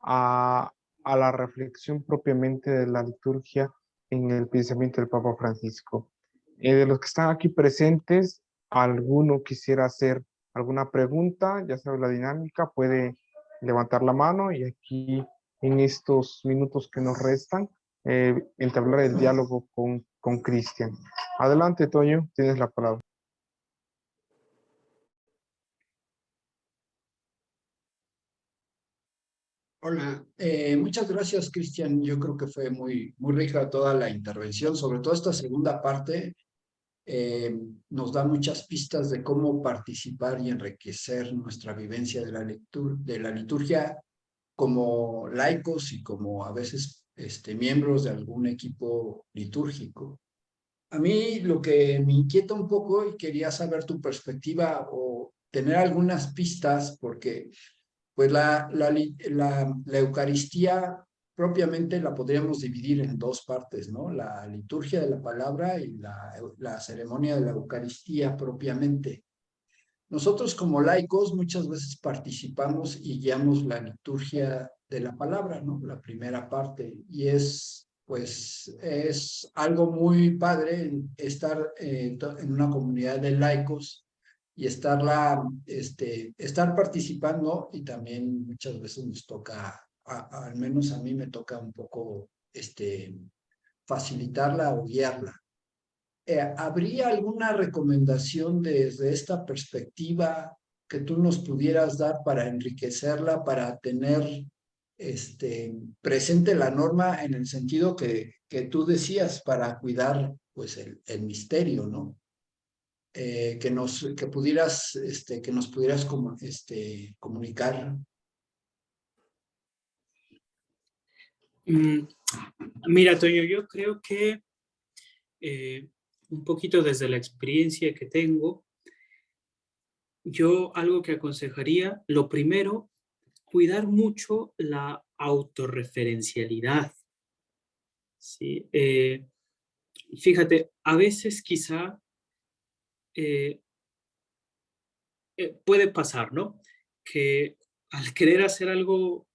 B: a la reflexión propiamente de la liturgia en el pensamiento del Papa Francisco. De los que están aquí presentes, alguno quisiera hacer alguna pregunta, ya sabe la dinámica, puede levantar la mano y aquí en estos minutos que nos restan, entablar el diálogo con Cristian. Adelante, Toño, tienes la palabra.
D: Hola, muchas gracias, Cristian. Yo creo que fue muy rica toda la intervención, sobre todo esta segunda parte. Nos da muchas pistas de cómo participar y enriquecer nuestra vivencia de la liturgia como laicos y como a veces miembros de algún equipo litúrgico. A mí lo que me inquieta un poco y quería saber tu perspectiva o tener algunas pistas, porque pues la Eucaristía propiamente la podríamos dividir en dos partes, ¿no? La liturgia de la palabra y la ceremonia de la Eucaristía propiamente. Nosotros como laicos muchas veces participamos y guiamos la liturgia de la palabra, ¿no? La primera parte. Y pues, es algo muy padre estar en una comunidad de laicos y estar participando, y también muchas veces nos toca, al menos a mí me toca un poco facilitarla o guiarla. ¿Habría alguna recomendación desde esta perspectiva que tú nos pudieras dar para enriquecerla, para tener presente la norma en el sentido que tú decías, para cuidar pues el misterio, ¿no? Que nos pudieras comunicar.
C: Mira, Toño, yo creo que un poquito desde la experiencia que tengo, yo algo que aconsejaría, lo primero, cuidar mucho la autorreferencialidad, ¿sí? Fíjate, a veces quizá eh, puede pasar, ¿no? Que al querer hacer algo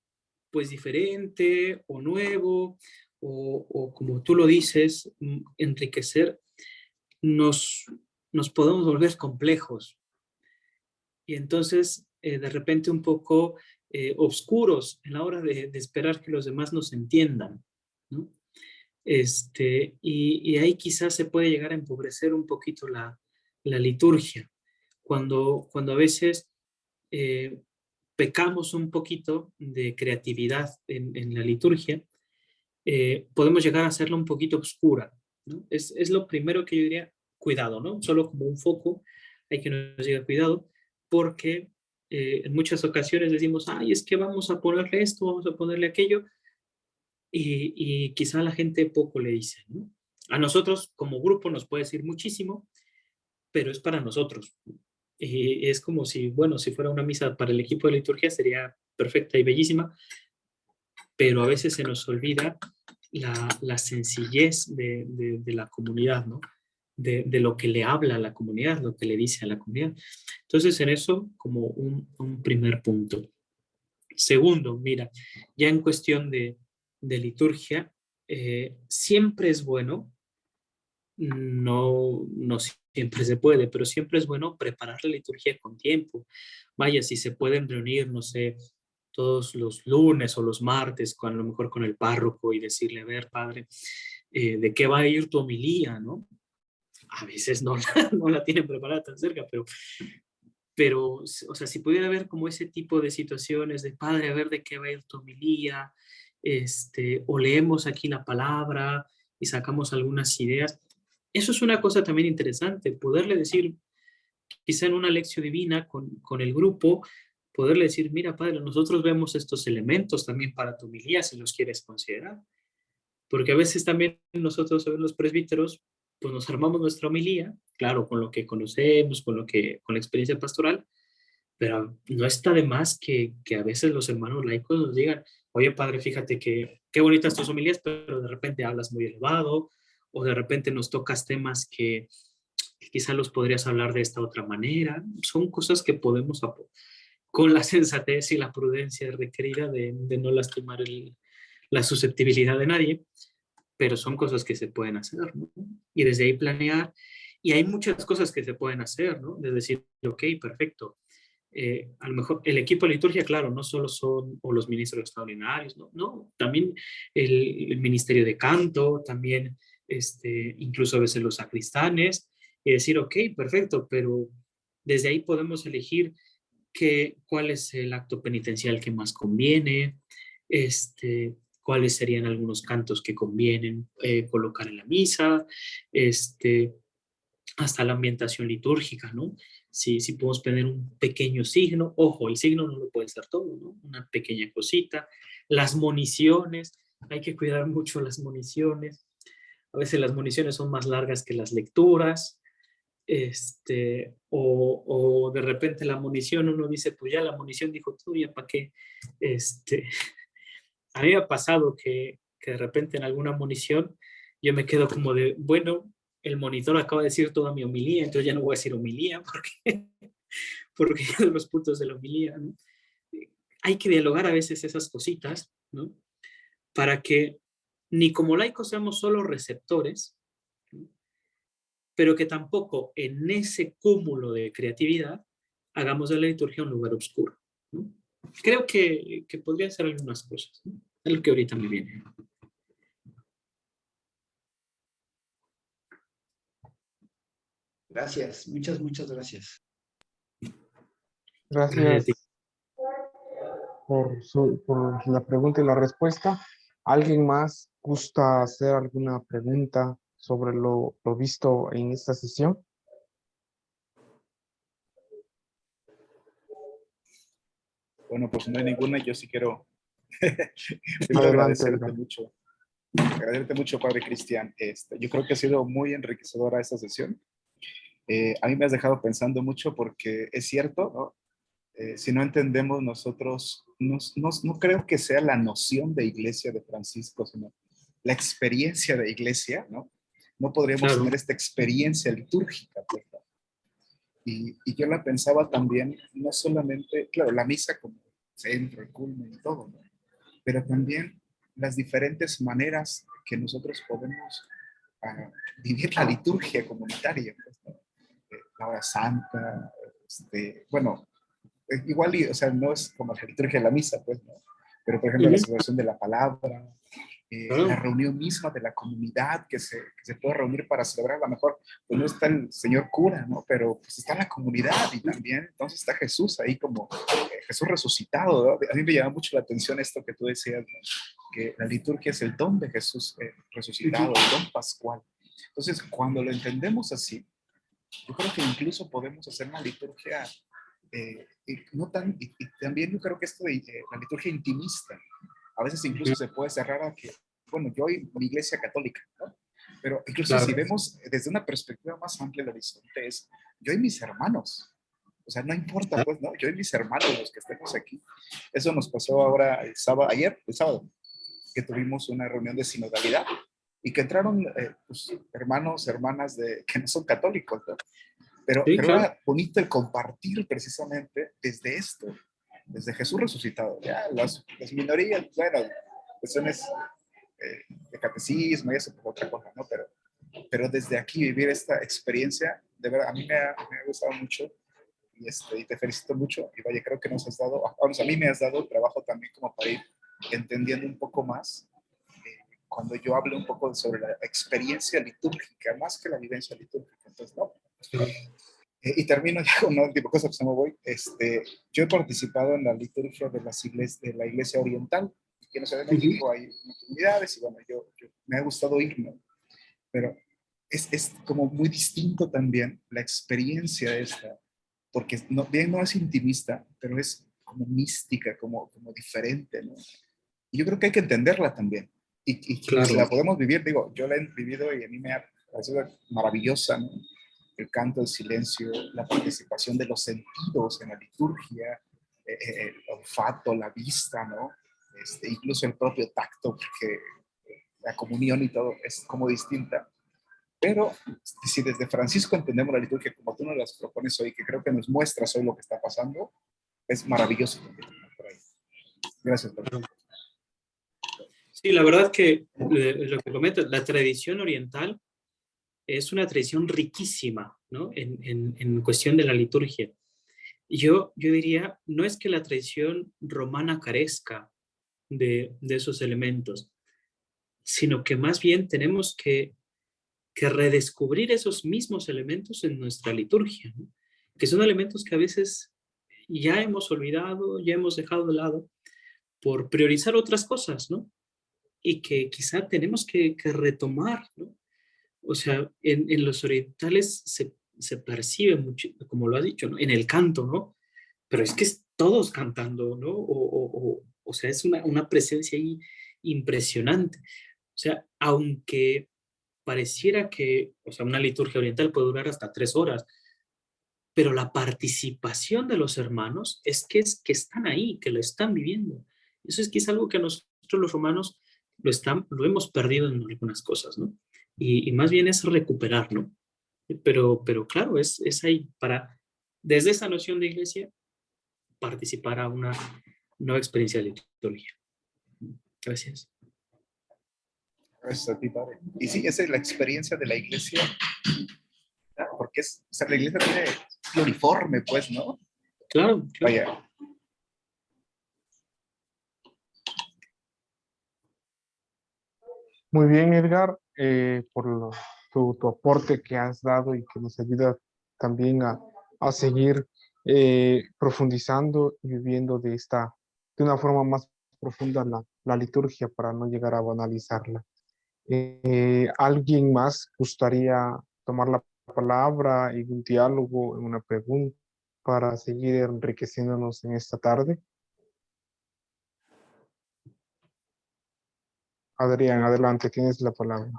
C: pues diferente o nuevo, o como tú lo dices, enriquecer, nos, nos podemos volver complejos y entonces de repente un poco oscuros en la hora de esperar que los demás nos entiendan, ¿no? Y ahí quizás se puede llegar a empobrecer un poquito la liturgia, cuando a veces eh, pecamos un poquito de creatividad en la liturgia, podemos llegar a hacerla un poquito oscura, ¿no? Es lo primero que yo diría, cuidado, ¿no? Solo como un foco, hay que nos diga cuidado, porque en muchas ocasiones decimos, ay, es que vamos a ponerle esto, vamos a ponerle aquello, y quizá la gente poco le dice, ¿no? A nosotros como grupo nos puede decir muchísimo, pero es para nosotros. Y es como si, bueno, si fuera una misa para el equipo de liturgia sería perfecta y bellísima, pero a veces se nos olvida la sencillez de la comunidad, ¿no? De lo que le habla a la comunidad, lo que le dice a la comunidad. Entonces, en eso, como un primer punto. Segundo, mira, ya en cuestión de liturgia, siempre es bueno, no siempre se puede, pero siempre es bueno preparar la liturgia con tiempo. Vaya, si se pueden reunir, no sé, todos los lunes o los martes, a lo mejor con el párroco y decirle, a ver, padre, ¿de qué va a ir tu homilía, no? A veces no, no la tienen preparada tan cerca, pero, o sea, si pudiera haber como ese tipo de situaciones de, padre, a ver de qué va a ir tu homilía, o leemos aquí la palabra y sacamos algunas ideas. Eso es una cosa también interesante, poderle decir, quizá en una lección divina con el grupo, poderle decir, mira, padre, nosotros vemos estos elementos también para tu homilía, si los quieres considerar. Porque a veces también nosotros, los presbíteros, pues nos armamos nuestra homilía, claro, con lo que conocemos, con la experiencia pastoral, pero no está de más que a veces los hermanos laicos nos digan, oye, padre, fíjate que qué bonitas tus homilías, pero de repente hablas muy elevado, o de repente nos tocas temas que quizá los podrías hablar de esta otra manera. Son cosas que podemos, con la sensatez y la prudencia requerida de no lastimar la susceptibilidad de nadie, pero son cosas que se pueden hacer, ¿no? Y desde ahí planear, y hay muchas cosas que se pueden hacer, ¿no? De decir, ok, perfecto. A lo mejor el equipo de liturgia, claro, no solo son o los ministros extraordinarios, no, no, también el ministerio de canto, también incluso a veces los sacristanes, y decir, ok, perfecto, pero desde ahí podemos elegir cuál es el acto penitencial que más conviene, cuáles serían algunos cantos que convienen colocar en la misa, hasta la ambientación litúrgica, ¿no? Si podemos poner un pequeño signo, ojo, el signo no lo puede ser todo, ¿no? Una pequeña cosita, las moniciones, hay que cuidar mucho las moniciones, a veces las moniciones son más largas que las lecturas, o de repente la munición, uno dice, pues ya la munición dijo tú, ya para qué, a mí me ha pasado que de repente en alguna munición yo me quedo como de, bueno, el monitor acaba de decir toda mi homilía, entonces ya no voy a decir homilía porque ya de los puntos de la homilía, ¿no? Hay que dialogar a veces esas cositas, ¿no? Para que ni como laicos seamos solo receptores, ¿no? Pero que tampoco en ese cúmulo de creatividad hagamos de la liturgia un lugar oscuro, ¿no? Creo que podrían ser algunas cosas, ¿no? Es lo que ahorita me viene.
D: Gracias, muchas gracias.
C: Gracias a ti.
B: Gracias por la pregunta y la respuesta. ¿Alguien más gusta hacer alguna pregunta sobre lo visto en esta sesión?
A: Bueno, pues no hay ninguna. Yo sí quiero primero
B: Adelante,
A: agradecerte
B: Edgar.
A: mucho Agradecerte mucho, Padre Cristian. Yo creo que ha sido muy enriquecedora esta sesión. A mí me has dejado pensando mucho porque es cierto, ¿no? Si no entendemos nosotros, no creo que sea la noción de iglesia de Francisco, sino la experiencia de iglesia, ¿no? No podríamos
C: Claro,
A: tener esta experiencia litúrgica, pues, ¿no? Y yo la pensaba también, no solamente, claro, la misa como centro, el culmen y todo, ¿no? Pero también las diferentes maneras que nosotros podemos vivir la liturgia comunitaria, pues, ¿no? La hora santa, bueno, igual, o sea, no es como la liturgia de la misa, pues, ¿no? Pero, por ejemplo, la
C: ujú,
A: celebración de la palabra, la
C: claro,
A: reunión misma de la comunidad que se puede reunir para celebrar, a lo mejor, pues no está el señor cura, ¿no? Pero pues está la comunidad y también, entonces está Jesús ahí como Jesús resucitado, ¿no? A mí me llama mucho la atención esto que tú decías, ¿no? Que la liturgia es el don de Jesús resucitado,
C: ujú,
A: el don pascual. Entonces, cuando lo entendemos así, yo creo que incluso podemos hacer una liturgia y no tan, y también yo creo que esto de la liturgia intimista, a veces incluso
C: ujú,
A: se puede cerrar a que, bueno, yo y mi iglesia católica, ¿no? Pero incluso si
C: claro,
A: vemos desde una perspectiva más amplia el horizonte es yo y mis hermanos. O sea, no importa,
C: claro,
A: pues, ¿no? Yo y mis hermanos, los que estemos aquí. Eso nos pasó ahora el sábado, ayer, el sábado, que tuvimos una reunión de sinodalidad y que entraron pues, hermanos, hermanas que no son católicos, ¿no?
C: sí,
A: Pero
C: claro,
A: era bonito el compartir precisamente desde esto, desde Jesús resucitado. Ya las minorías, bueno, cuestiones de catecismo y eso, pues otra cosa, ¿no? Pero desde aquí vivir esta experiencia, de verdad, a mí me ha gustado mucho y te felicito mucho. Y vaya, creo que nos has dado, vamos, a mí me has dado trabajo también como para ir entendiendo un poco más cuando yo hablo un poco sobre la experiencia litúrgica, más que la vivencia litúrgica. Entonces, no,
C: claro,
A: y termino ya con una última cosa, pues no me voy. Yo he participado en la liturgia de la iglesia oriental. Aquí en la Ciudad de
C: ujú,
A: México hay comunidades y bueno, me ha gustado ir, ¿no? Pero es como muy distinto también la experiencia esta, porque no, bien no es intimista, pero es como mística, como diferente, ¿no? Y yo creo que hay que entenderla también. Y quienes
C: claro,
A: la podemos vivir, digo, yo la he vivido y a mí me ha parecido maravillosa, ¿no? El canto, el silencio, la participación de los sentidos en la liturgia, el olfato, la vista, ¿no? Incluso el propio tacto, porque la comunión y todo es como distinta. Pero si desde Francisco entendemos la liturgia como tú nos las propones hoy, que creo que nos muestras hoy lo que está pasando, es maravilloso. Por ahí. Gracias, Pablo.
C: claro. Sí, la verdad que lo que comentas, la tradición oriental es una tradición riquísima, ¿no? En cuestión de la liturgia. Yo diría, no es que la tradición romana carezca de esos elementos, sino que más bien tenemos que redescubrir esos mismos elementos en nuestra liturgia, ¿no? Que son elementos que a veces ya hemos olvidado, ya hemos dejado de lado por priorizar otras cosas, ¿no? Y que quizá tenemos que retomar, ¿no? O sea, en los orientales se percibe mucho, como lo has dicho, ¿no? En el canto, ¿no? Pero es que es todos cantando, ¿no? O sea, es una presencia ahí impresionante. O sea, aunque pareciera que, o sea, una liturgia oriental puede durar hasta 3 horas, pero la participación de los hermanos es que están ahí, que lo están viviendo. Eso es que es algo que nosotros los romanos lo hemos perdido en algunas cosas, ¿no? Y más bien es recuperar, ¿no? Pero claro, es ahí para, desde esa noción de iglesia, participar a una nueva experiencia de liturgia. Gracias.
A: Gracias a ti, Padre. Y sí, esa es la experiencia de la iglesia, ¿no? Porque o sea, la iglesia tiene uniforme, pues, ¿no?
C: Claro, claro.
A: Vaya,
B: Muy bien, Edgar, por tu aporte que has dado y que nos ayuda también a seguir profundizando y viviendo de una forma más profunda la liturgia para no llegar a banalizarla. ¿Alguien más gustaría tomar la palabra en un diálogo, en una pregunta, para seguir enriqueciéndonos en esta tarde? Adrián, adelante, tienes la palabra.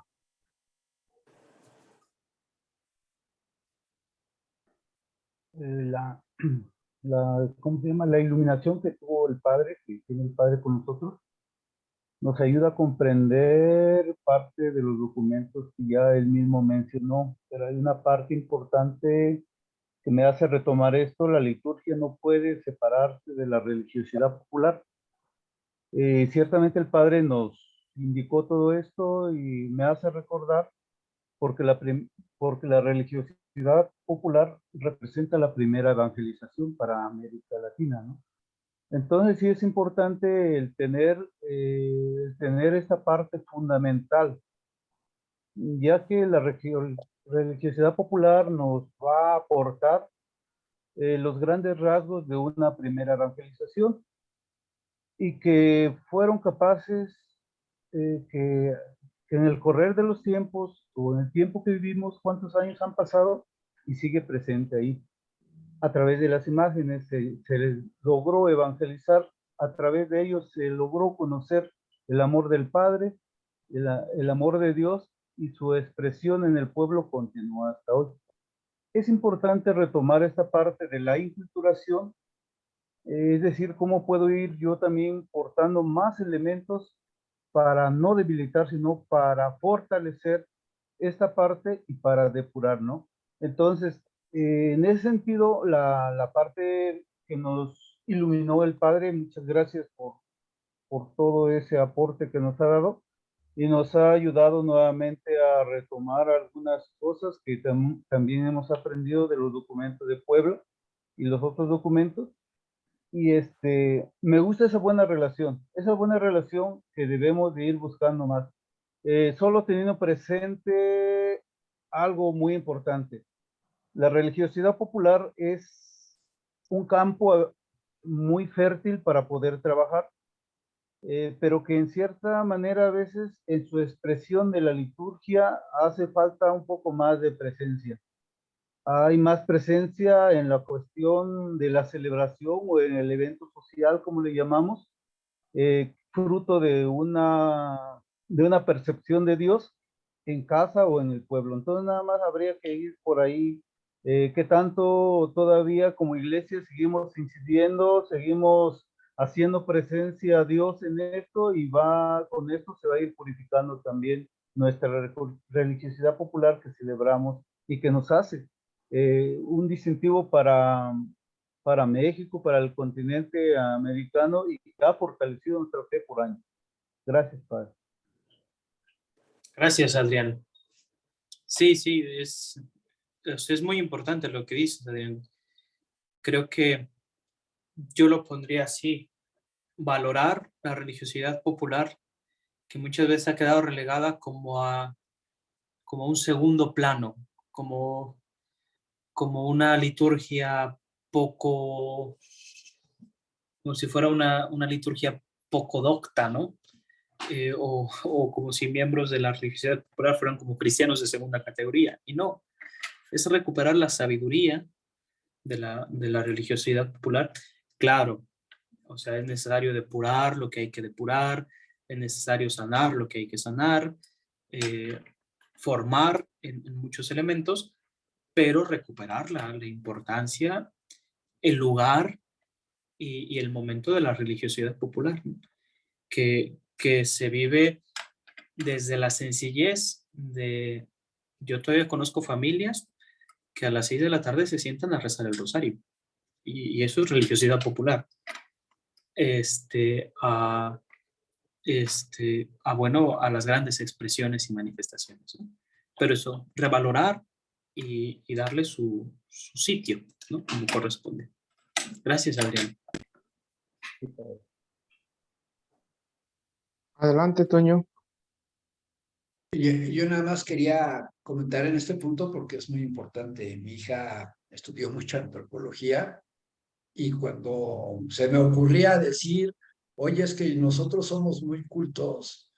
E: La, ¿cómo se llama? La iluminación que tuvo el Padre, que tiene el Padre con nosotros, nos ayuda a comprender parte de los documentos que ya él mismo mencionó, pero hay una parte importante que me hace retomar esto: la liturgia no puede separarse de la religiosidad popular. Ciertamente el Padre nos indicó todo esto y me hace recordar porque porque la religiosidad popular representa la primera evangelización para América Latina, ¿no? Entonces sí es importante el tener esta parte fundamental, ya que la religiosidad popular nos va a aportar los grandes rasgos de una primera evangelización y que fueron capaces que en el correr de los tiempos o en el tiempo que vivimos, cuántos años han pasado y sigue presente ahí. A través de las imágenes se les logró evangelizar, a través de ellos se logró conocer el amor del Padre, el amor de Dios, y su expresión en el pueblo continúa hasta hoy. Es importante retomar esta parte de la inculturación, es decir, cómo puedo ir yo también portando más elementos para no debilitar, sino para fortalecer esta parte y para depurar, ¿no? Entonces, en ese sentido, la parte que nos iluminó el Padre, muchas gracias por todo ese aporte que nos ha dado y nos ha ayudado nuevamente a retomar algunas cosas que también hemos aprendido de los documentos de Puebla y los otros documentos. Y me gusta esa buena relación que debemos de ir buscando más. Solo teniendo presente algo muy importante: la religiosidad popular es un campo muy fértil para poder trabajar, pero que en cierta manera a veces en su expresión de la liturgia hace falta un poco más de presencia. Hay más presencia en la cuestión de la celebración o en el evento social, como le llamamos, fruto de una percepción de Dios en casa o en el pueblo. Entonces nada más habría que ir por ahí, qué tanto todavía como iglesia seguimos incidiendo, seguimos haciendo presencia a Dios en esto, y con esto se va a ir purificando también nuestra religiosidad popular que celebramos y que nos hace un distintivo para México, para el continente americano, y que ha fortalecido nuestra fe por años. Gracias, Padre.
C: Gracias, Adrián. Sí, sí, es muy importante lo que dices, Adrián. Creo que yo lo pondría así: valorar la religiosidad popular, que muchas veces ha quedado relegada como un segundo plano, como una liturgia poco, como si fuera una liturgia poco docta, ¿no? O como si miembros de la religiosidad popular fueran como cristianos de segunda categoría. Y no, es recuperar la sabiduría de la religiosidad popular. Claro, o sea, es necesario depurar lo que hay que depurar, es necesario sanar lo que hay que sanar, formar en muchos elementos, pero recuperar la importancia, el lugar y el momento de la religiosidad popular, ¿no? Que se vive desde la sencillez de... Yo todavía conozco familias que a las 6 de la tarde se sientan a rezar el rosario, y eso es religiosidad popular. Bueno, a las grandes expresiones y manifestaciones, ¿no? Pero eso, revalorar y darle su sitio, ¿no? Como corresponde. Gracias, Adrián.
B: Adelante, Toño.
D: Yo nada más quería comentar en este punto porque es muy importante. Mi hija estudió mucha antropología y cuando se me ocurría decir, oye, es que nosotros somos muy cultos,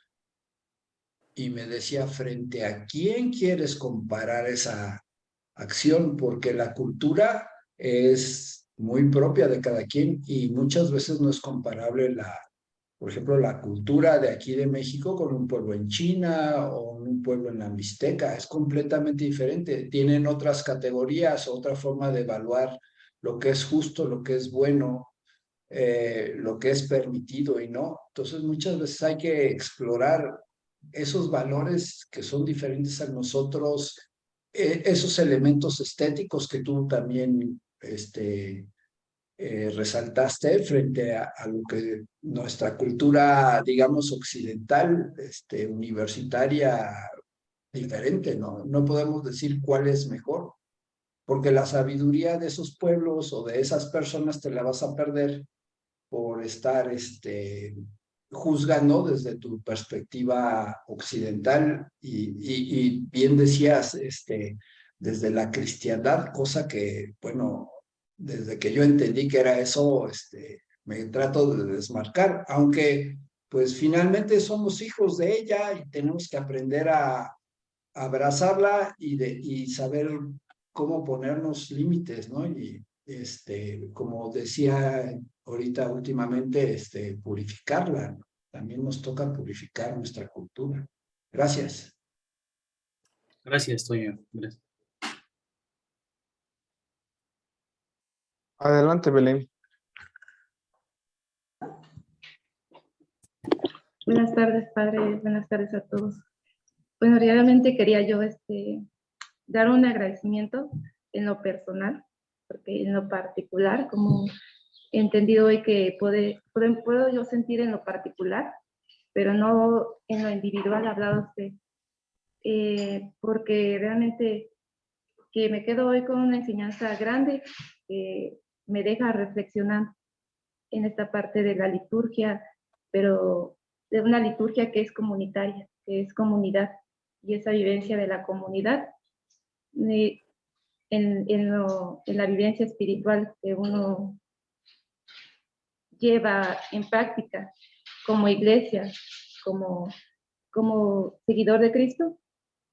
D: y me decía, ¿frente a quién quieres comparar esa acción? Porque la cultura es muy propia de cada quien y muchas veces no es comparable por ejemplo, la cultura de aquí de México con un pueblo en China o un pueblo en la Mixteca. Es completamente diferente. Tienen otras categorías, otra forma de evaluar lo que es justo, lo que es bueno, lo que es permitido y no. Entonces, muchas veces hay que explorar esos valores que son diferentes a nosotros, esos elementos estéticos que tú también resaltaste frente a lo que nuestra cultura, digamos, occidental, universitaria, diferente, ¿no? No podemos decir cuál es mejor, porque la sabiduría de esos pueblos o de esas personas te la vas a perder por estar juzgando desde tu perspectiva occidental y bien decías, desde la cristiandad, cosa que, bueno, desde que yo entendí que era eso, me trato de desmarcar, aunque pues finalmente somos hijos de ella y tenemos que aprender a abrazarla y saber cómo ponernos límites, ¿no? Y como decía ahorita últimamente, purificarla, ¿no? También nos toca purificar nuestra cultura. Gracias.
C: Gracias, Toño. Gracias.
B: Adelante, Belén.
F: Buenas tardes, padre. Buenas tardes a todos. Bueno, realmente quería yo dar un agradecimiento en lo personal, porque en lo particular, como he entendido hoy que puedo yo sentir en lo particular, pero no en lo individual, hablado usted, porque realmente que me quedo hoy con una enseñanza grande que me deja reflexionar en esta parte de la liturgia, pero de una liturgia que es comunitaria, que es comunidad, y esa vivencia de la comunidad en la vivencia espiritual que uno lleva en práctica como iglesia, como seguidor de Cristo,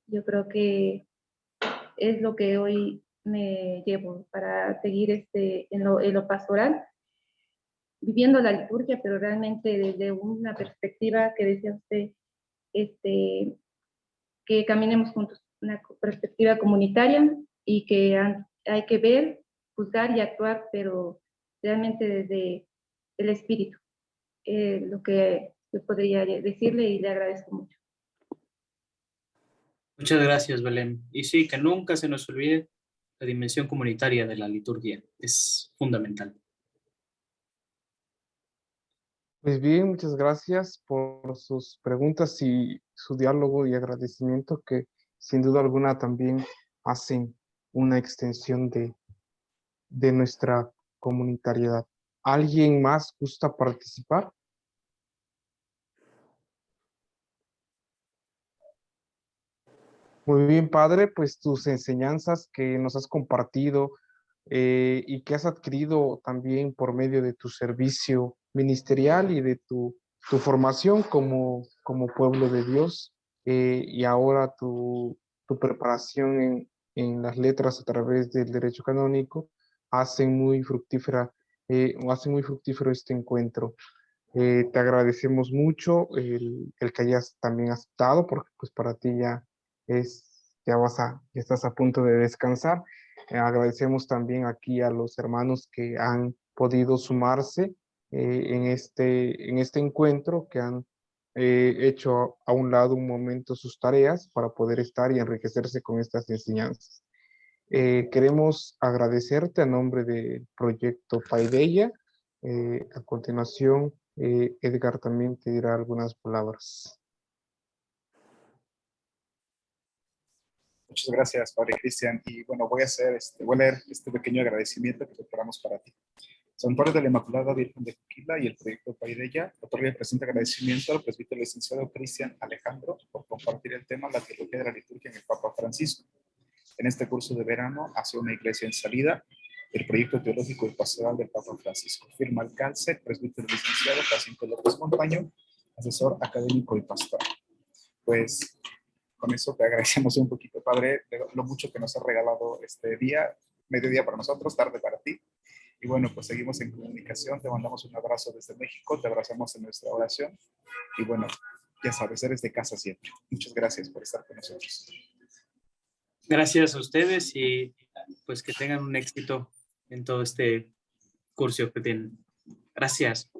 F: yo creo que es lo que hoy me llevo para seguir en lo pastoral, viviendo la liturgia, pero realmente desde una perspectiva que decía usted, que caminemos juntos, una perspectiva comunitaria y que hay que ver, juzgar y actuar, pero realmente desde el espíritu, lo que yo podría decirle y le agradezco mucho.
C: Muchas gracias, Belén. Y sí, que nunca se nos olvide la dimensión comunitaria de la liturgia. Es fundamental.
B: Pues bien, muchas gracias por sus preguntas y su diálogo y agradecimiento que sin duda alguna también hacen una extensión de nuestra comunitariedad. ¿Alguien más gusta participar? Muy bien, padre, pues tus enseñanzas que nos has compartido y que has adquirido también por medio de tu servicio ministerial y de tu formación como pueblo de Dios y ahora tu preparación en las letras a través del derecho canónico hacen muy fructífero este encuentro. Te agradecemos mucho el que hayas también aceptado, porque pues para ti ya estás a punto de descansar. Agradecemos también aquí a los hermanos que han podido sumarse en este encuentro, que han hecho a un lado un momento sus tareas para poder estar y enriquecerse con estas enseñanzas. Queremos agradecerte a nombre del proyecto Paideia. A continuación, Edgar también te dirá algunas palabras.
A: Muchas gracias, Padre Cristian. Y bueno, voy a leer este pequeño agradecimiento que preparamos para ti. Santuario de la Inmaculada Virgen de Juquila y el proyecto Paideia otorga el presente agradecimiento al presbítero licenciado Cristian Alejandro por compartir el tema La teología de la liturgia en el Papa Francisco. En este curso de verano hacia una iglesia en salida, el proyecto teológico y pastoral del Papa Francisco. Firma el cáncer, presbítero licenciado Jacinto López Montaño, asesor académico y pastoral. Pues con eso te agradecemos un poquito, Padre, de lo mucho que nos ha regalado este día, mediodía para nosotros, tarde para ti. Y bueno, pues seguimos en comunicación, te mandamos un abrazo desde México, te abrazamos en nuestra oración. Y bueno, ya sabes, eres de casa siempre. Muchas gracias por estar con nosotros.
C: Gracias a ustedes y pues que tengan un éxito en todo este curso que tienen. Gracias.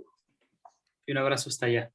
C: Y un abrazo hasta allá.